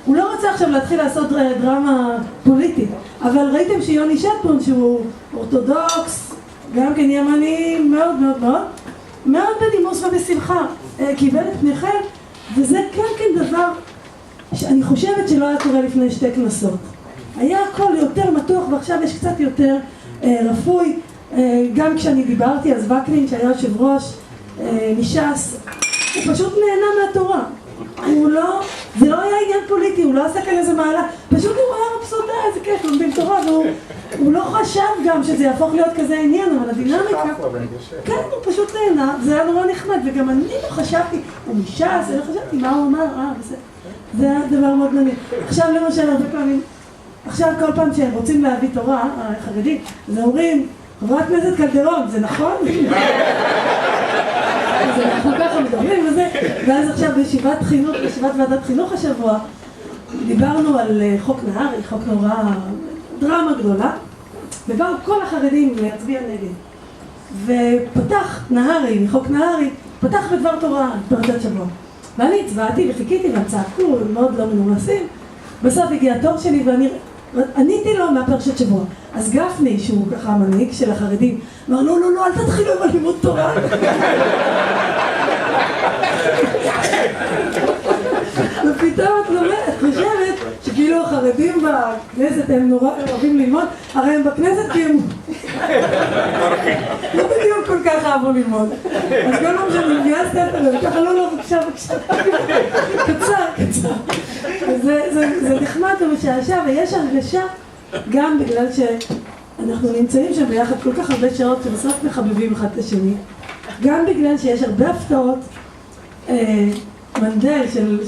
הוא לא רוצה עכשיו להתחיל לעשות דרמה פוליטית, אבל ראיתם שיוני שטבון שהוא אורתודוקס, גם כן ימני מאוד מאוד מאוד, מאוד בנימוס ובשמחה, קיבל את פניכם, וזה כן דבר שאני חושבת שלא היה קורה לפני 2 כנסות. היה הכל יותר מתוח ועכשיו יש קצת יותר רפוי. גם כשאני דיברתי, אז וקנין שהיה יושב ראש מש"ס, הוא פשוט נהנה מהתורה. זה לא היה עניין פוליטי, הוא לא עשה כאן איזה מעלה, פשוט הוא היה מבסוט, איזה כיף, לומדים תורה, והוא לא חשב גם שזה יהפוך להיות כזה עניין, אבל הדינמיקה, כן, הוא פשוט נהנה, זה היה נורא נחמד, וגם אני לא חשבתי, הוא מש"ס, אני לא חשבתי מה הוא אמר, זה היה דבר מאוד מעניין. עכשיו למשל הרבה פעמים, עכשיו כל פעם שהם רוצים להביא תורה, החרדים, אז אומרים, חברת כנסת קלדרון, זה נכון? אז אנחנו ככה מדברים וזה, ואז עכשיו בישיבת ועדת חינוך השבוע, דיברנו על חוק נהרי, חוק נורא, דרמה גדולה, ובאו כל החרדים להצביע נגד. ופתח נהרי, מחוק נהרי, פתח בדבר תורה, פרשת שבוע. ואני הצבעתי וחיכיתי והם צעקו, מאוד לא מנומסים. בסוף הגיע התור שלי ואני עניתי לו מהפרשת שבוע. אז גפני, שהוא ככה המנהיג של החרדים, אמר, לא, אל תתחילו עם לימוד תורה. ופתאום את חושבת שכאילו החרדים בכנסת הם נורא אוהבים ללמוד, הרי הם בכנסת כי הם לא בדיוק כל כך אהבו ללמוד. אז כל פעם שאני מביאה ספר, וככה לא, בבקשה, קצר. זה נחמד ומשעשע, ויש הרגשה גם בגלל שאנחנו נמצאים שם ביחד כל כך הרבה שעות שבסוף מחבבים אחד את השני, גם בגלל שיש הרבה הפתעות. מנדל של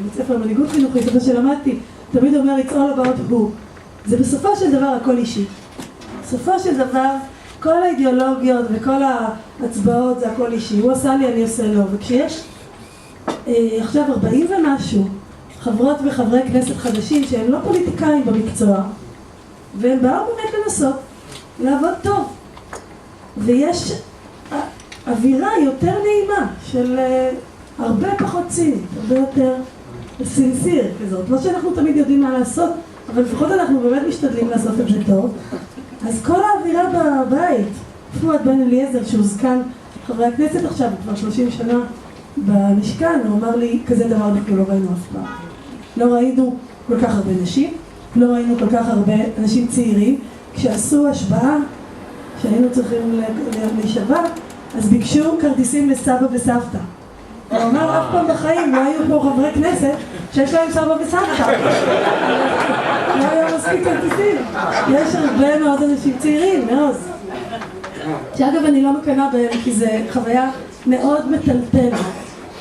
בית ספר מנהיגות חינוכית, אבל שלמדתי, תמיד אומר it's all about who. זה בסופו של דבר הכל אישי. בסופו של דבר כל האידיאולוגיות וכל ההצבעות זה הכל אישי. הוא עשה לי, אני עושה לו. וכשיש עכשיו 40 ומשהו חברות וחברי כנסת חדשים שהם לא פוליטיקאים במקצוע, והם באו באמת לנסות לעבוד טוב, ויש אווירה יותר נעימה של הרבה פחות צינית, הרבה יותר סנסיר כזאת. לא שאנחנו תמיד יודעים מה לעשות, אבל לפחות אנחנו באמת משתדלים לעשות את זה טוב. אז כל האווירה בבית, פואד בן אליעזר, שהוא זקן חברי הכנסת עכשיו, כבר 30 שנה במשכן, הוא אמר לי, כזה דבר אנחנו לא ראינו אף פעם. לא ראינו כל כך הרבה נשים, לא ראינו כל כך הרבה אנשים צעירים. כשעשו השבעה, שהיינו צריכים להישבע, אז ביקשו כרטיסים לסבא וסבתא. הוא אמר, אף פעם בחיים לא היו פה חברי כנסת שיש להם סבא וסבתא. לא היה מספיק כרטיסים. יש הרבה מאוד אנשים צעירים, מאוד. שאגב, אני לא מקנה בהם, כי זה חוויה מאוד מטלטלת.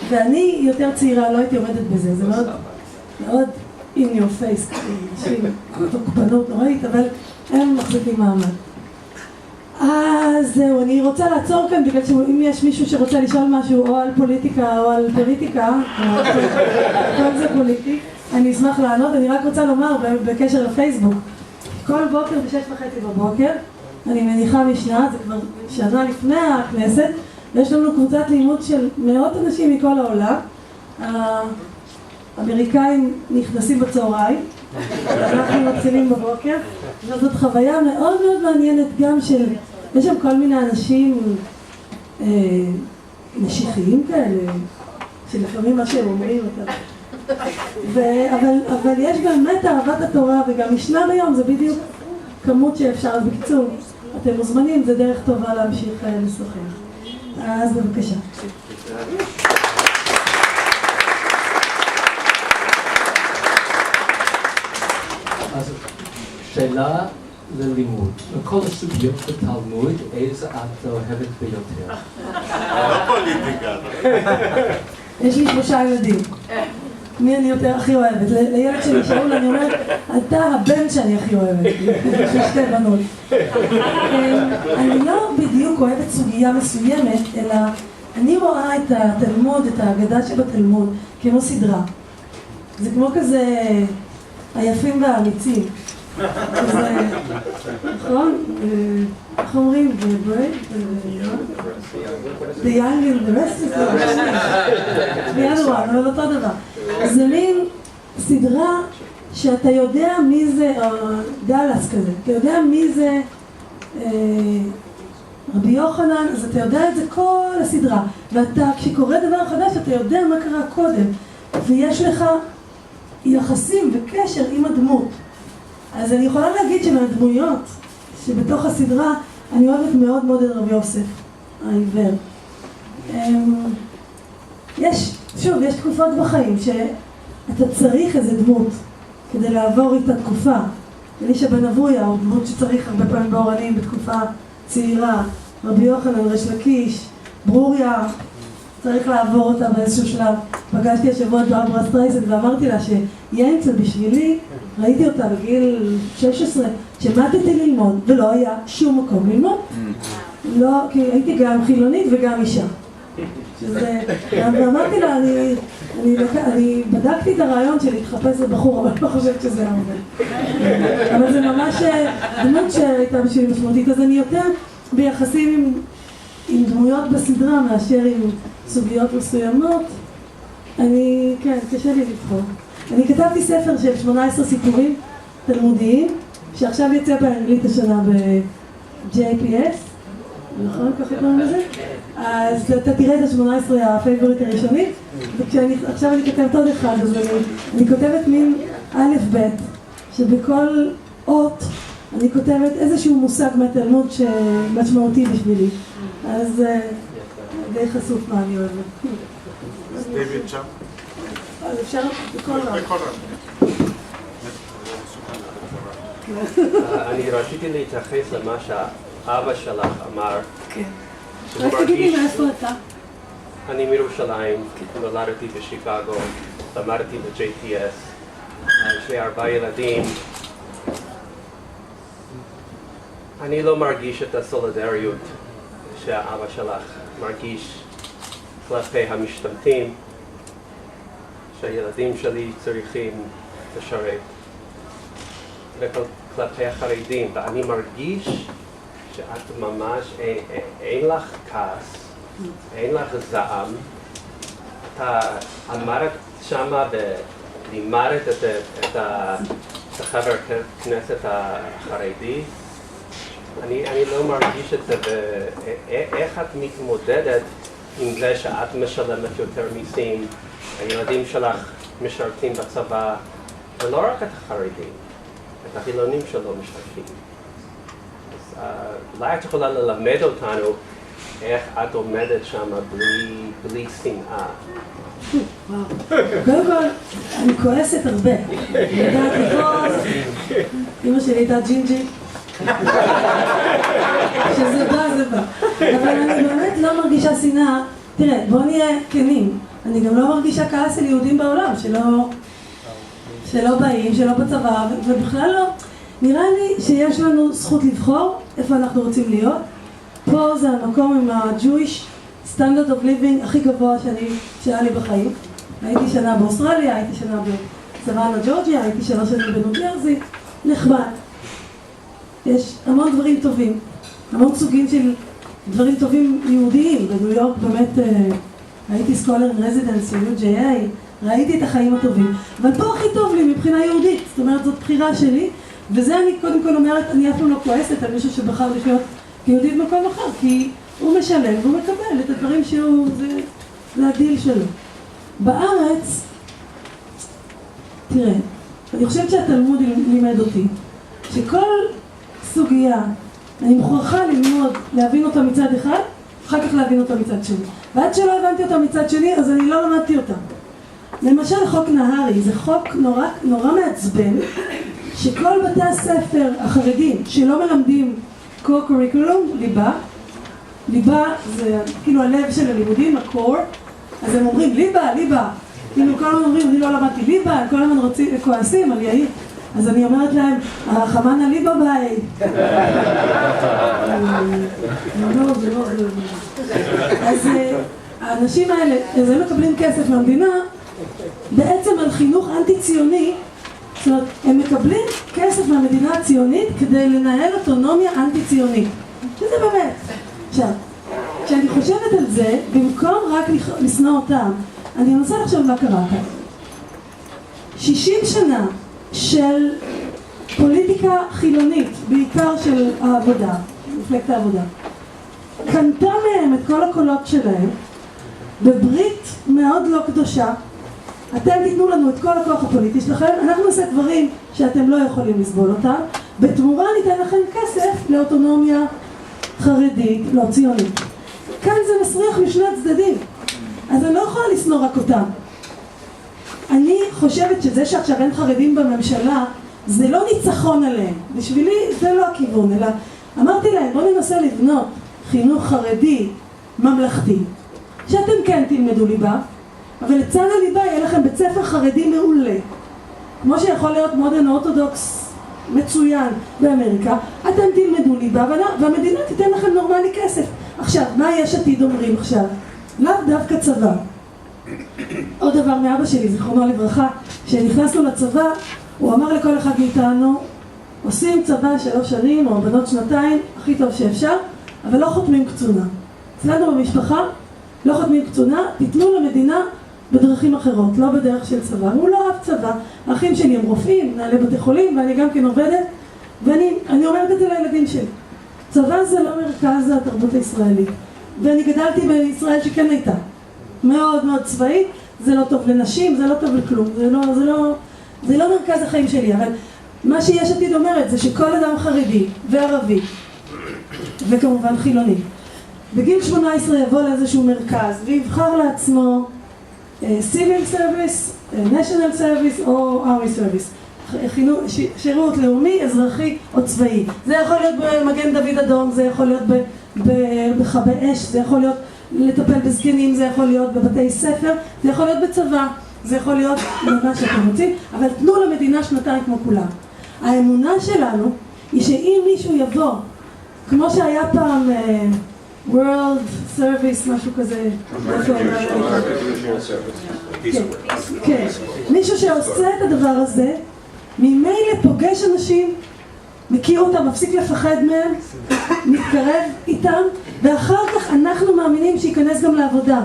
ואני יותר צעירה, לא הייתי עומדת בזה. זה מאוד, מאוד in your face, אנשים, תוקפנות נוראית, אבל הם מחזיקים מעמד. אז זהו, אני רוצה לעצור כאן, בגלל שאם יש מישהו שרוצה לשאול משהו או על פוליטיקה או על פוליטיקה, כל זה פוליטי, אני אשמח לענות. אני רק רוצה לומר בקשר לפייסבוק, כל בוקר ב6:30 בבוקר, אני מניחה משנה, זה כבר שנה לפני הכנסת, ויש לנו קבוצת לימוד של מאות אנשים מכל העולם. האמריקאים נכנסים בצהריים, אנחנו מתחילים בבוקר, וזאת חוויה מאוד מאוד מעניינת גם של, יש שם כל מיני אנשים משיחיים כאלה, שלפעמים מה שהם אומרים אותם. אבל יש באמת אהבת התורה וגם משנה ביום, זה בדיוק כמות שאפשר. אז בקיצור, אתם מוזמנים, זה דרך טובה להמשיך לשוחח. אז בבקשה. אז שאלה ללימוד. מכל הסוגיות בתלמוד, איזה את אוהבת ביותר? לא פוליטיקה. יש לי 3 ילדים. מי אני יותר הכי אוהבת? לילד שלי שאול אני אומרת, אתה הבן שאני הכי אוהבת. יש לי 2 בנות. אני לא בדיוק אוהבת סוגיה מסוימת, אלא אני רואה את התלמוד, את ההגדה שבתלמוד, כמו סדרה. זה כמו כזה היפים והאמיצים. נכון? איך אומרים? The young and the rest is the other one, אבל אותו דבר. זה מין סדרה שאתה יודע מי זה, דלס כזה, אתה יודע מי זה רבי יוחנן, אז אתה יודע את זה כל הסדרה. ואתה, כשקורה דבר חדש, אתה יודע מה קרה קודם. ויש לך יחסים וקשר עם הדמות. אז אני יכולה להגיד שמהדמויות שבתוך הסדרה אני אוהבת מאוד מאוד את רבי יוסף העיוור. יש תקופות בחיים שאתה צריך איזה דמות כדי לעבור איתה תקופה. אלישע בן אבויה הוא דמות שצריך הרבה פעמים באורנים בתקופה צעירה. רבי יוחנן, ריש לקיש, ברוריה, צריך לעבור אותה באיזשהו שלב. פגשתי השבוע את ברברה סטרייסנד ואמרתי לה שיינצל בשבילי, ראיתי אותה בגיל 16, שמעתי ללמוד ולא היה שום מקום ללמוד. לא, כי הייתי גם חילונית וגם אישה. ואמרתי לה, אני בדקתי את הרעיון של להתחפש לבחור, אבל לא חושבת שזה הרבה. אבל זה ממש דמות שהייתה בשבילי משמעותית, אז אני יותר ביחסים עם דמויות בסדרה מאשר עם סוגיות מסוימות. כן, קשה לי לבחור. אני כתבתי ספר של 18 סיפורים תלמודיים, שעכשיו יצא באנגלית השנה ב-JPS, נכון? ככה קוראים לזה? אז אתה תראה את ה-18 הפייבוריט הראשונית, ועכשיו אני כותבת עוד אחד, אז אני כותבת מין א' ב', שבכל אות אני כותבת איזשהו מושג מהתלמוד שמשמעותי בשבילי. אז די חשוף מה אני אוהבת. אז דיוויד שם? אז אפשר בכל רב. בכל רב. אני רציתי להתייחס למה שאבא שלך אמר. כן. שהוא רק תגידי מרגיש- מאיפה אתה. אני מירושלים, נולדתי בשיקגו, למדתי ב-JTS, יש לי 4 ילדים. אני לא מרגיש את הסולידריות שהאבא שלך מרגיש כלפי המשתמטים, שהילדים שלי צריכים לשרת, וכלפי החרדים, ואני מרגיש שאת ממש, אין לך כעס, אין לך זעם. אתה עמדת שמה ולימדת את החבר כנסת החרדי. אני לא מרגיש את זה, ואיך את מתמודדת עם זה שאת משלמת יותר מיסים, הילדים שלך משרתים בצבא, ולא רק את החרדים, את החילונים שלא משתתפים. אז אולי את יכולה ללמד אותנו איך את עומדת שם בלי שנאה. קודם כל, אני כועסת הרבה. אני יודעת לכעוס. אמא שלי הייתה ג'ינג'י. שזה בא, זה בא. אבל אני באמת לא מרגישה שנאה. תראה, בוא נהיה כנים. אני גם לא מרגישה כעס על יהודים בעולם, שלא באים, שלא בצבא, ובכלל לא. נראה לי שיש לנו זכות לבחור איפה אנחנו רוצים להיות. פה זה המקום עם ה-Jewish Standard of Living הכי גבוה שהיה לי בחיים. הייתי שנה באוסטרליה, הייתי שנה בסוואנה ג'ורג'יה, הייתי 3 שנים בניו ג'רזי. נחמד. יש המון דברים טובים, המון סוגים של דברים טובים יהודיים. בניו יורק באמת הייתי סקולר רזידנס, UJA, ראיתי את החיים הטובים. אבל פה הכי טוב לי מבחינה יהודית, זאת אומרת זאת בחירה שלי, וזה אני קודם כל אומרת, אני אף פעם לא כועסת על מישהו שבחר לחיות כיהודית במקום אחר, כי הוא משלם והוא מקבל את הדברים שהוא, זה הדיל שלו. בארץ, תראה, אני חושבת שהתלמוד לימד אותי, שכל סוגיה, אני מוכרחה ללמוד, להבין אותה מצד אחד, אחר כך להבין אותה מצד שני. ועד שלא הבנתי אותה מצד שני, אז אני לא למדתי אותה. למשל, חוק נהרי, זה חוק נורא מעצבן, שכל בתי הספר החרדים שלא מלמדים קוריקולום, ליבה זה כאילו הלב של הלימודים, הקור, אז הם אומרים ליבה, כאילו כל הזמן אומרים, אני לא למדתי ליבה, הם כל הזמן כועסים על יאיר, אז אני אומרת להם, חמנה ליבה ביי. אז האנשים האלה, אז הם מקבלים כסף מהמדינה, בעצם על חינוך אנטי-ציוני, זאת אומרת, הם מקבלים כסף מהמדינה הציונית כדי לנהל אוטונומיה אנטי-ציונית. שזה באמת. עכשיו, כשאני חושבת על זה, במקום רק לשנוא אותם, אני מנסה לחשוב מה קרה כאן. 60 שנה של פוליטיקה חילונית, בעיקר של העבודה, מפלגת העבודה, קנתה מהם את כל הקולות שלהם, בברית מאוד לא קדושה. אתם תיתנו לנו את כל הכוח הפוליטי שלכם, אנחנו נעשה דברים שאתם לא יכולים לסבול אותם, בתמורה ניתן לכם כסף לאוטונומיה חרדית, לא ציונית. כאן זה מסריח משני הצדדים, אז אני לא יכולה לשנוא רק אותם. אני חושבת שזה שעכשיו אין חרדים בממשלה, זה לא ניצחון עליהם. בשבילי זה לא הכיוון, אלא אמרתי להם, בואו ננסה לבנות חינוך חרדי ממלכתי, שאתם כן תלמדו ליבה, אבל לצד הליבה יהיה לכם בית ספר חרדי מעולה. כמו שיכול להיות מודרן אורתודוקס מצוין באמריקה, אתם תלמדו ליבה והמדינה תיתן לכם נורמלי כסף. עכשיו, מה יש עתיד אומרים עכשיו? לאו דווקא צבא. עוד דבר מאבא שלי, זיכרונו לברכה, כשנכנסנו לצבא, הוא אמר לכל אחד מאיתנו, עושים צבא 3 שנים או בנות 2, הכי טוב שאפשר, אבל לא חותמים קצונה. אצלנו במשפחה, לא חותמים קצונה, תיתנו למדינה בדרכים אחרות, לא בדרך של צבא. הוא לא אהב צבא. האחים שלי הם רופאים, מנהלי בתי חולים, ואני גם כן עובדת, ואני אומרת את זה לילדים שלי. צבא זה לא מרכז התרבות הישראלית. ואני גדלתי בישראל שכן הייתה. מאוד מאוד צבאית, זה לא טוב לנשים, זה לא טוב לכלום. זה לא מרכז החיים שלי, אבל מה שיש עתיד אומרת זה שכל אדם חרדי וערבי, וכמובן חילוני, בגיל 18 יבוא לאיזשהו מרכז ויבחר לעצמו Civil Service, National Service או Army Service, שירות לאומי, אזרחי או צבאי. זה יכול להיות במגן דוד אדום, זה יכול להיות בכבי אש, זה יכול להיות לטפל בזקנים, זה יכול להיות בבתי ספר, זה יכול להיות בצבא, זה יכול להיות במה שאתם רוצים, אבל תנו למדינה שנתיים כמו כולם. האמונה שלנו היא שאם מישהו יבוא, כמו שהיה פעם World Service, משהו כזה, כן, מישהו שעושה את הדבר הזה, ממילא פוגש אנשים, מכיר אותם, מפסיק לפחד מהם, מתקרב איתם, ואחר כך אנחנו מאמינים שייכנס גם לעבודה.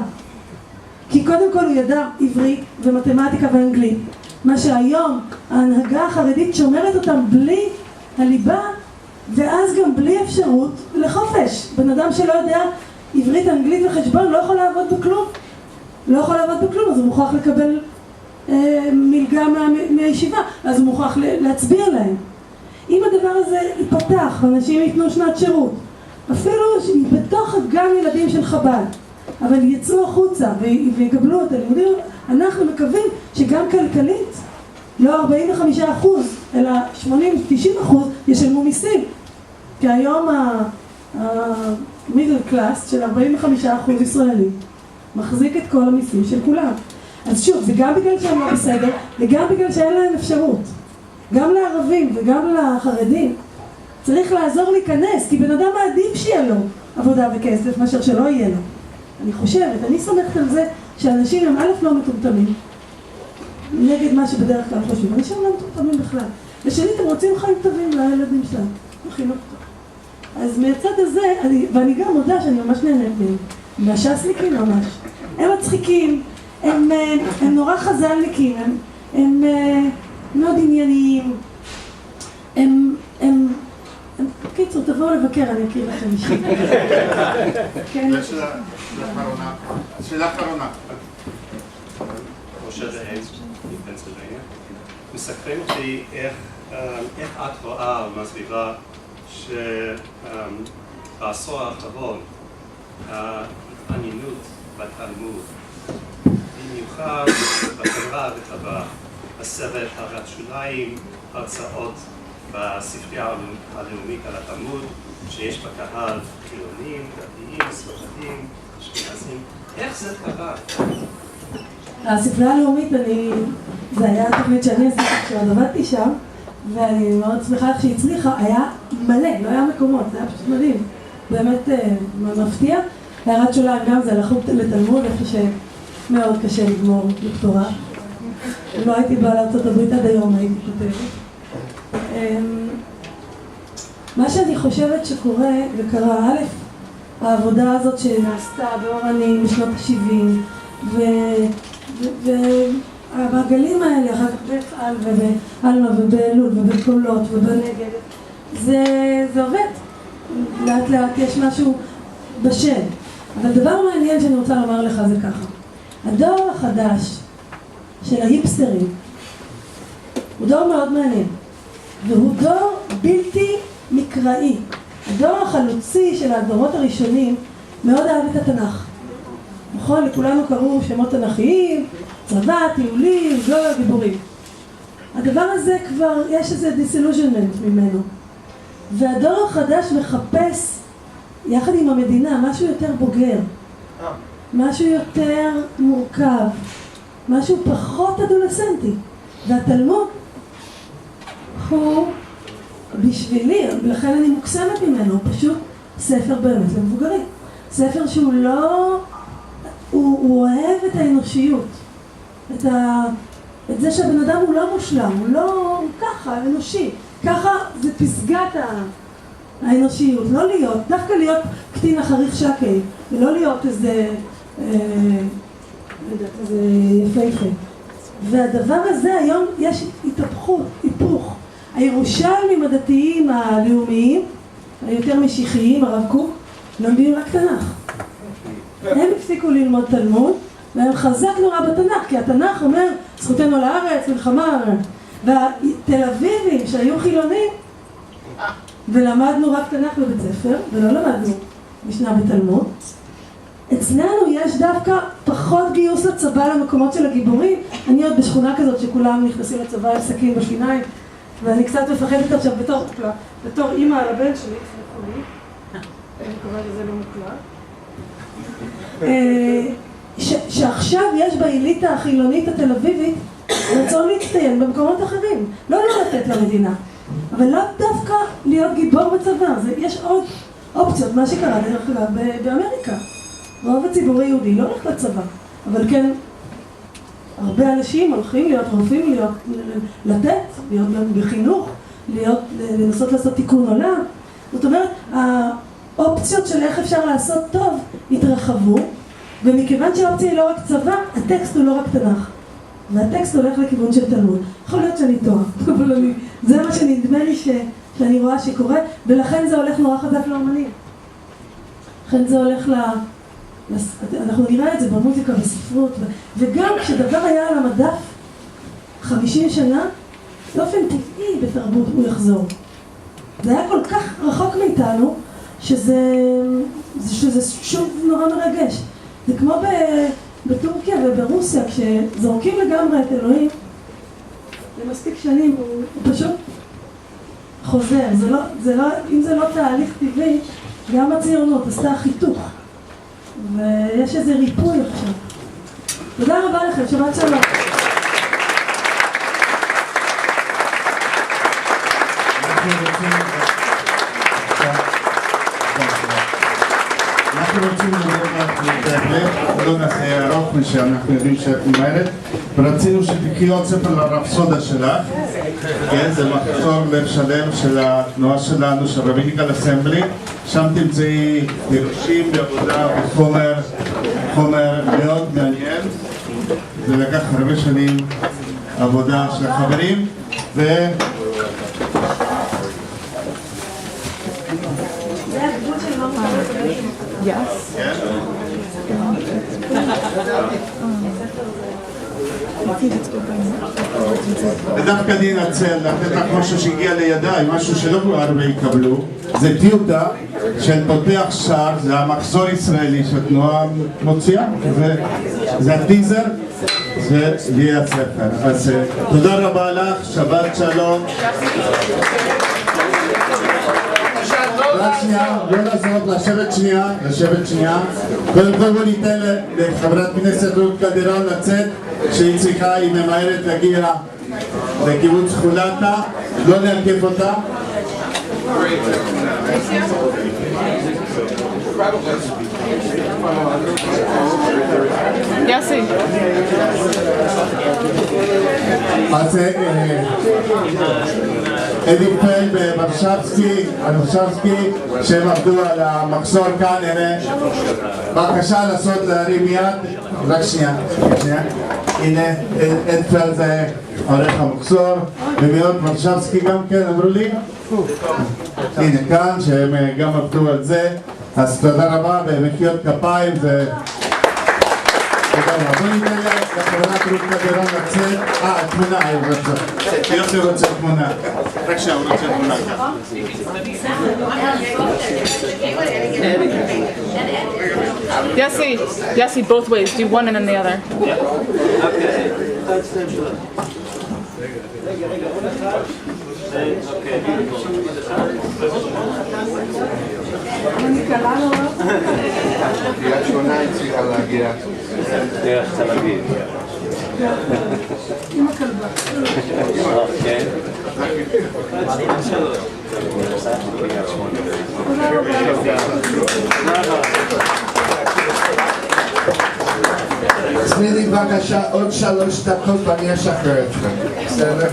כי קודם כל הוא ידע עברית ומתמטיקה ואנגלית, מה שהיום ההנהגה החרדית שומרת אותם בלי הליבה, ואז גם בלי אפשרות לחופש. בן אדם שלא יודע עברית, אנגלית וחשבון לא יכול לעבוד בכלום. לא יכול לעבוד בכלום, אז הוא מוכרח לקבל מלגה מהישיבה, אז הוא מוכרח להצביע להם. אם הדבר הזה ייפתח, אנשים ייתנו שנת שירות, אפילו בתוך הגן ילדים של חב"ד, אבל יצאו החוצה ויקבלו את הלימודים, אנחנו מקווים שגם כלכלית, לא 45%, אלא 80-90% ישלמו מיסים. כי היום המידל קלאס של 45% ישראלי מחזיק את כל המיסים של כולם. אז שוב, זה גם בגלל שהם לא בסדר, וגם בגלל שאין להם אפשרות. גם לערבים וגם לחרדים צריך לעזור להיכנס, כי בן אדם מעדיף שיהיה לו עבודה וכסף מאשר שלא יהיה לו. אני חושבת, אני סומכת על זה שאנשים הם א' לא מטומטמים, נגד מה שבדרך כלל חושבים. אנשים לא מטומטמים בכלל. ושנית, הם רוצים חיים טובים לילדים שלהם, חינוך טוב. אז מהצד הזה, ואני גם מודה שאני ממש נהנית מהש"סניקים ממש. הם מצחיקים, הם נורא חז"לניקים, הם מאוד ענייניים, קיצור, תבואו לבקר, אני אקריא לכם אישית. שאלה אחרונה. משה דהן, מפנסילבניה. מסקרן אותי איך את רואה מהסביבה שבעשור האחרון העניינות בתלמוד, במיוחד בחברה הרחבה, הסרט הרת שוליים, הרצאות בספרייה הלאומית על התלמוד, שיש בקהל חילונים, דתיים, ספרדים, אשכנזים. איך זה קרה? הספרייה הלאומית, זה היה התוכנית שאני עשיתי כשעוד עבדתי שם, ואני מאוד שמחה איך שהיא הצליחה, היה מלא, לא היה מקומות, זה היה פשוט מדהים, באמת מפתיע. הערת שוליים גם זה לחוג לתלמוד, איפה שמאוד קשה לגמור דוקטורט. לא הייתי באה לארצות הברית עד היום, הייתי כותבת. מה שאני חושבת שקורה וקרה, א', העבודה הזאת שנעשתה באורנים בשנות ה-70 והמעגלים האלה אחר כך בפעל ובאלמה ובאלול ובקולות ובנגב, זה עובד. לאט לאט יש משהו בשל. אבל דבר מעניין שאני רוצה לומר לך זה ככה. הדור החדש של ההיפסטרים הוא דור מאוד מעניין, והוא דור בלתי מקראי. הדור החלוצי של הדורות הראשונים מאוד אהב את התנ"ך. נכון? לכולנו קראו שמות תנ"כיים, צבא, טיולים, לא דיבורים. הדבר הזה כבר, יש איזה דיסילוז'נמנט ממנו. והדור החדש מחפש, יחד עם המדינה, משהו יותר בוגר. משהו יותר מורכב. משהו פחות אדולסנטי. והתלמוד הוא בשבילי, ולכן אני מוקסמת ממנו, פשוט ספר באמת למבוגרים. ספר שהוא לא... הוא אוהב את האנושיות. את זה שהבן אדם הוא לא מושלם, הוא לא... הוא ככה, אנושי. ככה זה פסגת האנושיות. לא להיות, דווקא להיות קטין החריך שקי, ולא להיות איזה... איזה יפהפה. והדבר הזה היום יש התהפכות, היפוך. הירושלמים הדתיים הלאומיים, היותר משיחיים, הרב קוק, לומדים רק תנ"ך. הם הפסיקו ללמוד תלמוד, והם חזק נורא בתנ"ך, כי התנ"ך אומר, זכותנו לארץ, מלחמה. והתל אביבים שהיו חילונים, ולמדנו רק תנ"ך בבית ספר, ולא למדנו משנה בתלמוד, אצלנו יש דווקא פחות גיוס לצבא למקומות של הגיבורים. אני עוד בשכונה כזאת שכולם נכנסים לצבא עם סכין בשיניים, ואני קצת מפחדת עכשיו בתור אימא על הבן שלי, סליחו לי, אני מקווה שזה לא מוקלט, שעכשיו יש באליטה החילונית התל אביבית רצון להצטיין במקומות אחרים, לא לתת למדינה, אבל לא דווקא להיות גיבור בצבא. יש עוד אופציות, מה שקרה דרך אגב באמריקה. רוב הציבורי יהודי לא הולך לצבא, אבל כן, הרבה אנשים הולכים להיות רופאים, להיות בחינוך, לנסות לעשות תיקון עולם. זאת אומרת, האופציות של איך אפשר לעשות טוב התרחבו, ומכיוון שהאופציה היא לא רק צבא, הטקסט הוא לא רק תנ"ך. והטקסט הולך לכיוון של תלמוד. יכול להיות שאני טועה, אבל זה מה שנדמה לי שאני רואה שקורה, ולכן זה הולך נורא חזק לאמנים. לכן זה הולך אנחנו נראה את זה במוזיקה, בספרות, וגם כשדבר היה על המדף 50 שנה, באופן טבעי בתרבות הוא יחזור. זה היה כל כך רחוק מאיתנו, שזה שוב נורא מרגש. זה כמו בטורקיה וברוסיה, כשזורקים לגמרי את אלוהים למספיק שנים, הוא פשוט חוזר. אם זה לא תהליך טבעי, גם הציונות עשתה חיתוך. ויש איזה ריפוי עכשיו. תודה רבה לכם, שבת שלום. אנחנו רוצים לדבר לך בהחלט, לא נעשה ארוך שאנחנו יודעים שאת אומרת, ורצינו שתקחי עוד ספר לרפסודה שלך, כן, זה מחזור לב שלם של התנועה שלנו, של רביניקל אסמבלי, שם תמצאי פירושים בעבודה וחומר מאוד מעניין, זה לקח הרבה שנים עבודה של החברים, Yes. ודווקא אני אנצל לתת לך משהו שהגיע לידיי, משהו שלא הרבה יקבלו. זה טיוטה של פותח שער, זה המחזור ישראלי שהתנועה מוציאה, זה הטיזר, זה יהיה הספר. אז תודה רבה לך, שבת שלום. רק שנייה, לא לעזוב, לשבת שנייה. קודם כל בוא ניתן לחברת כנסת רות קלדרון לצאת, כשהיא צריכה, היא ממהרת להגיע לקיבוץ חולתה, לא לעכב אותה. יאסי. אז אדי פל וברשבסקי שהם עבדו על המחזור כאן, בבקשה לעשות להרים יד, רק שנייה, הנה אדי פל זה עורך המחזור, ומאוד ברשבסקי גם כן אמרו לי, הנה כאן שהם גם עבדו על זה, אז תודה רבה ומחיאות כפיים. בוא ניתן לחברת רות קלדרון לצאת. תמונה, יוסי רוצה תמונה. רק שהוא רוצה תמונה. Yossi, both ways. Do one and then the other. קריאת שמונה היא צריכה להגיע. דרך תל אביב. עם הכלבה. כן. תזמין לי בבקשה עוד 3 דקות ואני אשחרר אתכם. בסדר?